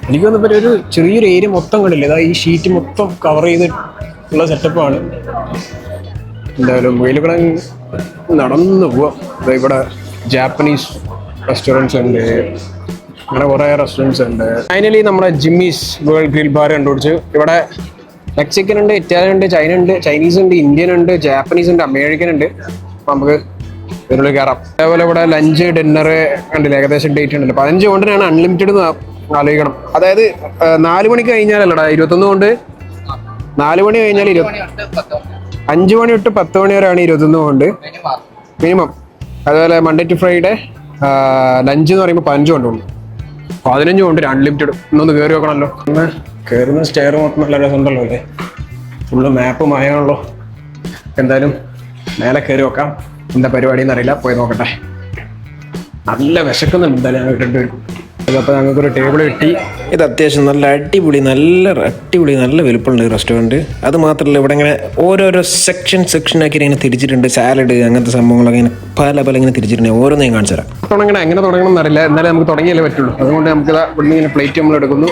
എനിക്ക് തോന്നുമ്പോൾ ഒരു ചെറിയൊരു ഏരിയ മൊത്തം കണ്ടില്ല. ഇതാ ഈ ഷീറ്റ് മൊത്തം കവർ ചെയ്തിട്ടുള്ള സെറ്റപ്പാണ്. എന്തായാലും വെയിലുകളെ നടന്നു പോവാം. ഇവിടെ ജാപ്പനീസ് റെസ്റ്റോറൻറ്റ്സ് ഉണ്ട്, അങ്ങനെ കുറേ റെസ്റ്റോറൻറ്റ്സ് ഉണ്ട്. ഫൈനലി നമ്മുടെ ജിമ്മീസ് വേൾഡ് ഗ്രിൽ ബാർ കണ്ടുപിടിച്ചു. ഇവിടെ മെക്സിക്കൻ ഉണ്ട്, ഇറ്റാലിയൻ ഉണ്ട്, ചൈനീസ് ഉണ്ട്, ഇന്ത്യൻ ഉണ്ട്, ജാപ്പനീസ് ഉണ്ട്, അമേരിക്കൻ ഉണ്ട്. അപ്പം നമുക്ക് ഇതിനുള്ളിൽ കയറാം. അതേപോലെ ഇവിടെ ലഞ്ച്, ഡിന്നർ കണ്ടില്ല, ഏകദേശം ഡേറ്റ് ഉണ്ടല്ലോ. 15 പൗണ്ടിനാണ് അൺലിമിറ്റഡ് എന്ന് ആലോചിക്കണം. അതായത് 4 മണിക്ക് കഴിഞ്ഞാലല്ലടാ 21 കൊണ്ട്. 4 മണി കഴിഞ്ഞാൽ 5 മണി തൊട്ട് 10 മണി വരെയാണ് 21 കൊണ്ട് മിനിമം. അതുപോലെ മൺഡേ ടു ഫ്രൈഡേ ലഞ്ച് എന്ന് പറയുമ്പോൾ 15 കൊണ്ടുള്ളൂ. 15 കൊണ്ട് അൺലിമിറ്റഡ്. ഇന്നൊന്ന് കയറി നോക്കണമല്ലോ. ഒന്ന് കയറുന്ന സ്റ്റെയർ മൊത്തം നല്ല രസമുണ്ടല്ലോ അല്ലേ. ഫുള്ള് മാപ്പ് മായാണല്ലോ. എന്തായാലും മേലെ കയറി നോക്കാം. എന്താ പരിപാടിയെന്ന് അറിയില്ല, പോയി നോക്കട്ടെ. നല്ല വിശക്കുന്നുണ്ട് എന്തായാലും ഞങ്ങൾ രണ്ടുപേരും. അപ്പോൾ ഞങ്ങൾക്കൊരു ടേബിൾ കിട്ടി. ഇത് അത്യാവശ്യം നല്ല അടിപൊളി നല്ല വലുപ്പമുണ്ട് ഈ റെസ്റ്റോറൻറ്റ്. അത് മാത്രമല്ല ഇവിടെ ഇങ്ങനെ ഓരോരോ സെക്ഷനാക്കി ഇങ്ങനെ തിരിച്ചിട്ടുണ്ട്. സാലഡ് അങ്ങനത്തെ സംഭവങ്ങളൊക്കെ ഇങ്ങനെ പല ഇങ്ങനെ തിരിച്ചിട്ടുണ്ട്. ഓരോന്നും ഞാൻ കാണിച്ചു തരാം. എങ്ങനെ തുടങ്ങണം എന്നറിയില്ല, എന്നാലും നമുക്ക് തുടങ്ങിയാലേ പറ്റുള്ളൂ. അതുകൊണ്ട് നമുക്ക് ഇവിടുന്ന് ഇങ്ങനെ പ്ലേറ്റ് നമ്മൾ എടുക്കുന്നു.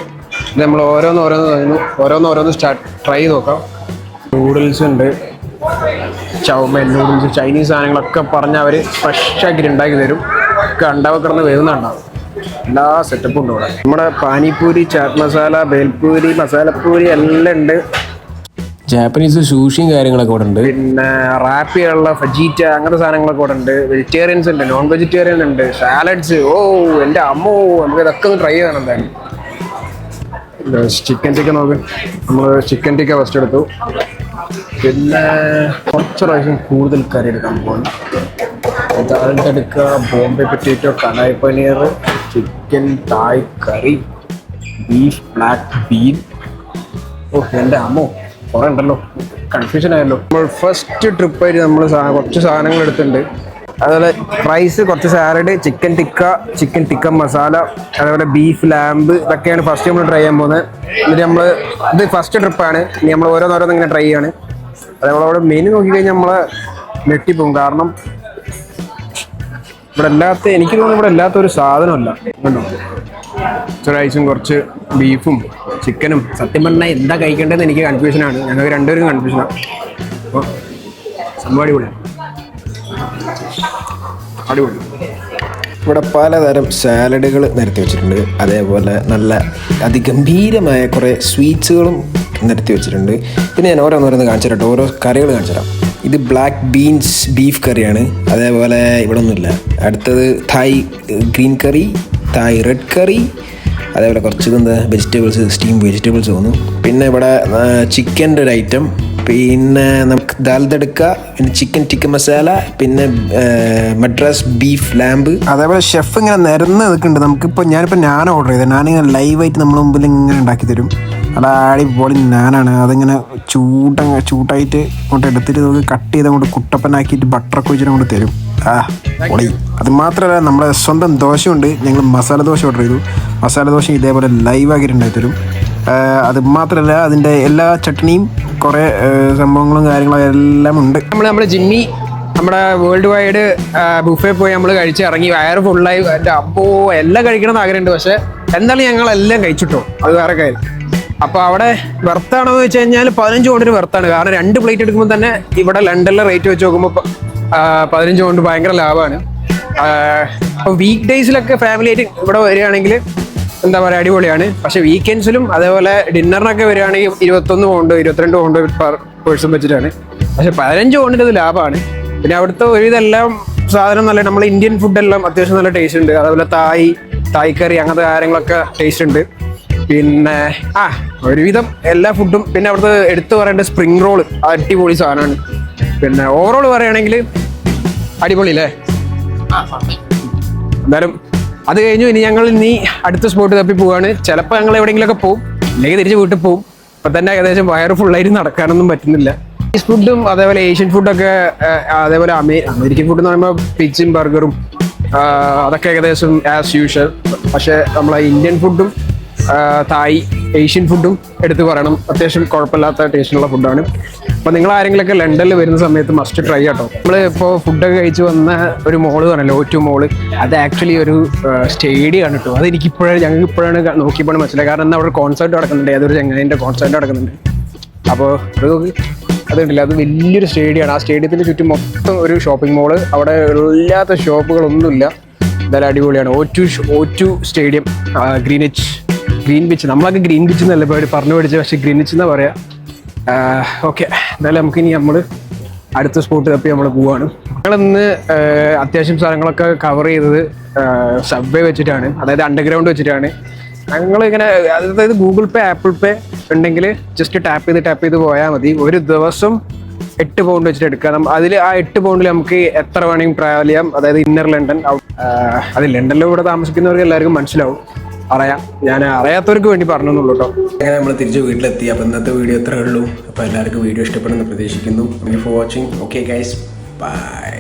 നമ്മൾ ഓരോന്ന് ട്രൈ ചെയ്ത് നോക്കാം. നൂഡിൽസ് ഉണ്ട്, ചൗമൻ നൂഡിൽസ്, ചൈനീസ് സാധനങ്ങളൊക്കെ പറഞ്ഞ് അവർ ഫ്രഷാക്കി ഉണ്ടാക്കി തരും. ഒക്കെ ഉണ്ടാവും, കിടന്ന് വരുന്നുണ്ടാവും. എല്ലാ സെറ്റപ്പും ഉണ്ട് ഇവിടെ. നമ്മുടെ പാനിപ്പൂരി, ചാറ്റ് മസാല, ബേൽപൂരി, മസാലപ്പൂരി എല്ലാം ഉണ്ട്. ജാപ്പനീസ് സൂഷിയും കാര്യങ്ങളൊക്കെ ഇവിടെ ഉണ്ട്. പിന്നെ റാപ്പ് ചെയ്യാനുള്ള ഫജീറ്റ അങ്ങനത്തെ സാധനങ്ങളൊക്കെ ഇവിടെ ഉണ്ട്. വെജിറ്റേറിയൻസ് ഉണ്ട്, നോൺ വെജിറ്റേറിയൻ ഉണ്ട്, സാലഡ്സ്. ഓ എൻ്റെ അമ്മോ, നമുക്ക് ഇതൊക്കെ ഒന്ന് ട്രൈ ചെയ്യണം എന്തായാലും. ചിക്കൻ നോക്ക്, നമ്മൾ ചിക്കൻ ടിക്ക ഫസ്റ്റ് എടുത്തു. പിന്നെ കുറച്ച് പ്രാവശ്യം കൂടുതൽ കറി എടുക്കാൻ പോകുന്നു. ദാൽഡ് എടുക്കുക, Bombay potato, kadai paneer, chicken Thai curry, beef black bean. ഓ എൻ്റെ അമ്മോ, കുറേ ഉണ്ടല്ലോ, കൺഫ്യൂഷൻ ആയല്ലോ. നമ്മൾ ഫസ്റ്റ് ട്രിപ്പായിട്ട് നമ്മൾ കുറച്ച് സാധനങ്ങൾ എടുത്തിട്ടുണ്ട്. അതുപോലെ റൈസ്, കുറച്ച് സാലഡ്, ചിക്കൻ ടിക്ക മസാല, അതേപോലെ ബീഫ് ലാമ്പ്, ഇതൊക്കെയാണ് ഫസ്റ്റ് നമ്മൾ ട്രൈ ചെയ്യാൻ പോകുന്നത്. എന്നിട്ട് ഇത് ഫസ്റ്റ് ട്രിപ്പാണ്. ഇനി നമ്മൾ ഓരോന്നോരോന്ന് ഇങ്ങനെ ട്രൈ ചെയ്യാണ്. അതേപോലെ അവിടെ മെനു നോക്കിക്കഴിഞ്ഞാൽ നമ്മളെ ഞെട്ടിപ്പോകും. കാരണം എനിക്ക് തോന്നുന്നു ഇവിടെ എല്ലാത്തൊരു സാധനമല്ല. കണ്ടോ, റൈസും കുറച്ച് ബീഫും ചിക്കനും. സത്യം പറഞ്ഞാൽ എന്താ കഴിക്കേണ്ടതെന്ന് എനിക്ക് കൺഫ്യൂഷനാണ്. ഞങ്ങൾക്ക് രണ്ടുപേരും കൺഫ്യൂഷനാണ്. അപ്പോൾ സംഭവം അടിപൊളി. ഇവിടെ പലതരം സാലഡുകൾ നിരത്തി വെച്ചിട്ടുണ്ട്. അതേപോലെ നല്ല അതിഗംഭീരമായ കുറേ സ്വീറ്റ്സുകളും നിരത്തി വെച്ചിട്ടുണ്ട്. പിന്നെ ഞാൻ ഓരോന്നോരോന്ന് കാണിച്ചു തരാം, ഓരോ കറികൾ കാണിച്ചു തരാം. ഇത് ബ്ലാക്ക് ബീൻസ് ബീഫ് കറിയാണ്. അതേപോലെ ഇവിടെ ഒന്നുമില്ല. അടുത്തത് തായ് ഗ്രീൻ കറി, തായ് റെഡ് കറി, അതേപോലെ കുറച്ച് വെജിറ്റബിൾസ്, സ്റ്റീം വെജിറ്റബിൾസ് തോന്നുന്നു. പിന്നെ ഇവിടെ ചിക്കൻ്റെ ഒരു ഐറ്റം, പിന്നെ നമുക്ക് ദാൽ തടുക്ക, പിന്നെ ചിക്കൻ ടിക്ക മസാല, പിന്നെ മദ്രാസ് ബീഫ് ലാമ്പ്. അതേപോലെ ഷെഫ് ഇങ്ങനെ നിരന്ന് നിൽക്കുന്നുണ്ട്. നമുക്കിപ്പോൾ ഞാനിപ്പോൾ ഓർഡർ ചെയ്തത്. ഞാനിങ്ങനെ ലൈവായിട്ട് നമ്മുടെ മുമ്പിൽ ഇങ്ങനെ ഉണ്ടാക്കി തരും. അത് അടിപൊളി നാനാണ്. അതിങ്ങനെ ചൂട്ടായിട്ട് അങ്ങോട്ട് എടുത്തിട്ട് നമുക്ക് കട്ട് ചെയ്ത് അങ്ങോട്ട് കുട്ടപ്പനാക്കിയിട്ട് ബട്ടറൊക്കെ വെച്ചിട്ട് അങ്ങോട്ട് തരും. പൊളി. അത് മാത്രമല്ല നമ്മുടെ സ്വന്തം ദോശയുണ്ട്. ഞങ്ങൾ മസാല ദോശ ഓർഡർ ചെയ്തു. മസാല ദോശ ഇതേപോലെ ലൈവാക്കിയിട്ട് ഉണ്ടാക്കി തരും. അത് മാത്രമല്ല അതിൻ്റെ എല്ലാ ചട്നിയും കുറേ സംഭവങ്ങളും കാര്യങ്ങളും എല്ലാം ഉണ്ട്. നമ്മുടെ ജിമ്മി നമ്മുടെ വേൾഡ് വൈഡ് ബുഫേ പോയി നമ്മൾ കഴിച്ച് ഇറങ്ങി, വയറ് ഫുള്ളായി. എൻ്റെ അപ്പോ എല്ലാം കഴിക്കണമെന്ന് ആഗ്രഹമുണ്ട്. പക്ഷേ എന്തായാലും ഞങ്ങളെല്ലാം കഴിച്ചിട്ടോ, അത് വേറെ കാര്യം. അപ്പോൾ അവിടെ വെർത്താണോ എന്ന് വെച്ച് കഴിഞ്ഞാൽ 15 കൊണ്ടൊരു വെർത്താണ്. കാരണം 2 പ്ലേറ്റ് എടുക്കുമ്പോൾ തന്നെ ഇവിടെ ലണ്ടനിലെ റേറ്റ് വെച്ച് നോക്കുമ്പോൾ 15 കൊണ്ട് ഭയങ്കര ലാഭമാണ്. അപ്പോൾ വീക്ക് ഡേയ്സിലൊക്കെ ഫാമിലി ആയിട്ട് ഇവിടെ വരികയാണെങ്കിൽ എന്താ പറയുക, അടിപൊളിയാണ്. പക്ഷേ വീക്കെൻഡ്സിലും അതേപോലെ ഡിന്നറിനൊക്കെ വരികയാണെങ്കിൽ 21 പൗണ്ട് 22 പൗണ്ട് പെർ പേഴ്സൺ വെച്ചിട്ടാണ്. പക്ഷെ 15 കൊണ്ടിട്ട് ഇത് ലാഭമാണ്. പിന്നെ അവിടുത്തെ ഒരുവിധം എല്ലാം സാധനം നല്ല, നമ്മൾ ഇന്ത്യൻ ഫുഡെല്ലാം അത്യാവശ്യം നല്ല ടേസ്റ്റ് ഉണ്ട്. അതേപോലെ തായ് കറി അങ്ങനത്തെ കാര്യങ്ങളൊക്കെ ടേസ്റ്റ് ഉണ്ട്. പിന്നെ ഒരുവിധം എല്ലാ ഫുഡും. പിന്നെ അവിടുത്തെ എടുത്തു പറയേണ്ട സ്പ്രിംഗ് റോള് അടിപൊളി സാധനമാണ്. പിന്നെ ഓവറോൾ പറയുകയാണെങ്കിൽ അടിപൊളി അല്ലേ. എന്തായാലും അത് കഴിഞ്ഞു. ഇനി അടുത്ത സ്പോട്ട് തപ്പി പോവാണ്. ചിലപ്പോൾ ഞങ്ങൾ എവിടെയെങ്കിലുമൊക്കെ പോകും, അല്ലെങ്കിൽ തിരിച്ച് വീട്ടിൽ പോകും. ഇപ്പം തന്നെ ഏകദേശം വയറ് ഫുള്ളായിട്ട് നടക്കാനൊന്നും പറ്റുന്നില്ല. ചൈനീസ് ഫുഡും അതേപോലെ ഏഷ്യൻ ഫുഡൊക്കെ, അതേപോലെ അമേരിക്കൻ ഫുഡ് എന്ന് പറയുമ്പോൾ പിസ്സയും ബർഗറും അതൊക്കെ ഏകദേശം ആസ് യൂഷ്വൽ. പക്ഷേ നമ്മളെ ഇന്ത്യൻ ഫുഡും തായ് ഏഷ്യൻ ഫുഡും എടുത്ത് പറയണം, അത്യാവശ്യം കുഴപ്പമില്ലാത്ത ടേസ്റ്റുള്ള ഫുഡാണ്. അപ്പോൾ നിങ്ങൾ ആരെങ്കിലുമൊക്കെ ലണ്ടനിൽ വരുന്ന സമയത്ത് മസ്റ്റ് ട്രൈ ആട്ടോ. നമ്മൾ ഇപ്പോൾ ഫുഡൊക്കെ കഴിച്ച് വന്ന ഒരു മോള് പറഞ്ഞല്ലോ, O2 മോള്, അത് ആക്ച്വലി ഒരു സ്റ്റേഡിയമാണ് കേട്ടോ. അത് ഞങ്ങൾക്ക് ഇപ്പോഴാണ് നോക്കിയപ്പോൾ മനസ്സിലായി. കാരണം എന്നാൽ അവിടെ ഒരു കോൺസേർട്ട് നടക്കുന്നുണ്ട്, ഏതൊരു ചങ്ങാതിൻ്റെ കോൺസേർട്ട് നടക്കുന്നുണ്ട്. അപ്പോൾ അത് കണ്ടില്ല, അത് വലിയൊരു സ്റ്റേഡിയമാണ്. ആ സ്റ്റേഡിയത്തിന് ചുറ്റും മൊത്തം ഒരു ഷോപ്പിംഗ് മോള്. അവിടെ ഇല്ലാത്ത ഷോപ്പുകളൊന്നുമില്ല. എന്തായാലും അടിപൊളിയാണ്. O2 stadium, green beach. നമ്മളൊക്കെ ഗ്രീൻ ബീച്ച് എന്നല്ല പറഞ്ഞു പഠിച്ചത്, പക്ഷേ ഗ്രീൻ ബീച്ച് എന്നാ പറയാ. ഓക്കെ, എന്തായാലും നമുക്കിനി നമ്മൾ അടുത്ത സ്പോട്ട് തപ്പി നമ്മൾ പോവാണ്. ഞങ്ങളിന്ന് അത്യാവശ്യം സ്ഥലങ്ങളൊക്കെ കവർ ചെയ്തത് സബ്വേ വെച്ചിട്ടാണ്, അതായത് അണ്ടർഗ്രൗണ്ട് വെച്ചിട്ടാണ്. ഞങ്ങളിങ്ങനെ, അതായത് ഗൂഗിൾ പേ, ആപ്പിൾ പേ ഉണ്ടെങ്കിൽ ജസ്റ്റ് ടാപ്പ് ചെയ്ത് പോയാൽ മതി. ഒരു ദിവസം 8 പൗണ്ട് വെച്ചിട്ട് എടുക്കാം. അതിൽ ആ 8 പൗണ്ടിൽ നമുക്ക് എത്ര വേണമെങ്കിൽ ട്രാവൽ ചെയ്യാം. അതായത് ഇന്നർ ലണ്ടൻ, അത് ലണ്ടനിൽ ഇവിടെ താമസിക്കുന്നവർക്ക് എല്ലാവർക്കും മനസ്സിലാവും, അറിയാം. ഞാൻ അറിയാത്തവർക്ക് വേണ്ടി പറഞ്ഞെന്നുള്ളൂ കേട്ടോ. അങ്ങനെ നമ്മൾ തിരിച്ച് വീട്ടിലെത്തി. അപ്പോൾ ഇന്നത്തെ വീഡിയോ എത്രയേ ഉള്ളൂ. അപ്പോൾ എല്ലാവർക്കും വീഡിയോ ഇഷ്ടപ്പെടുമെന്ന് പ്രതീക്ഷിക്കുന്നു. Thank you for watching. Okay guys, by.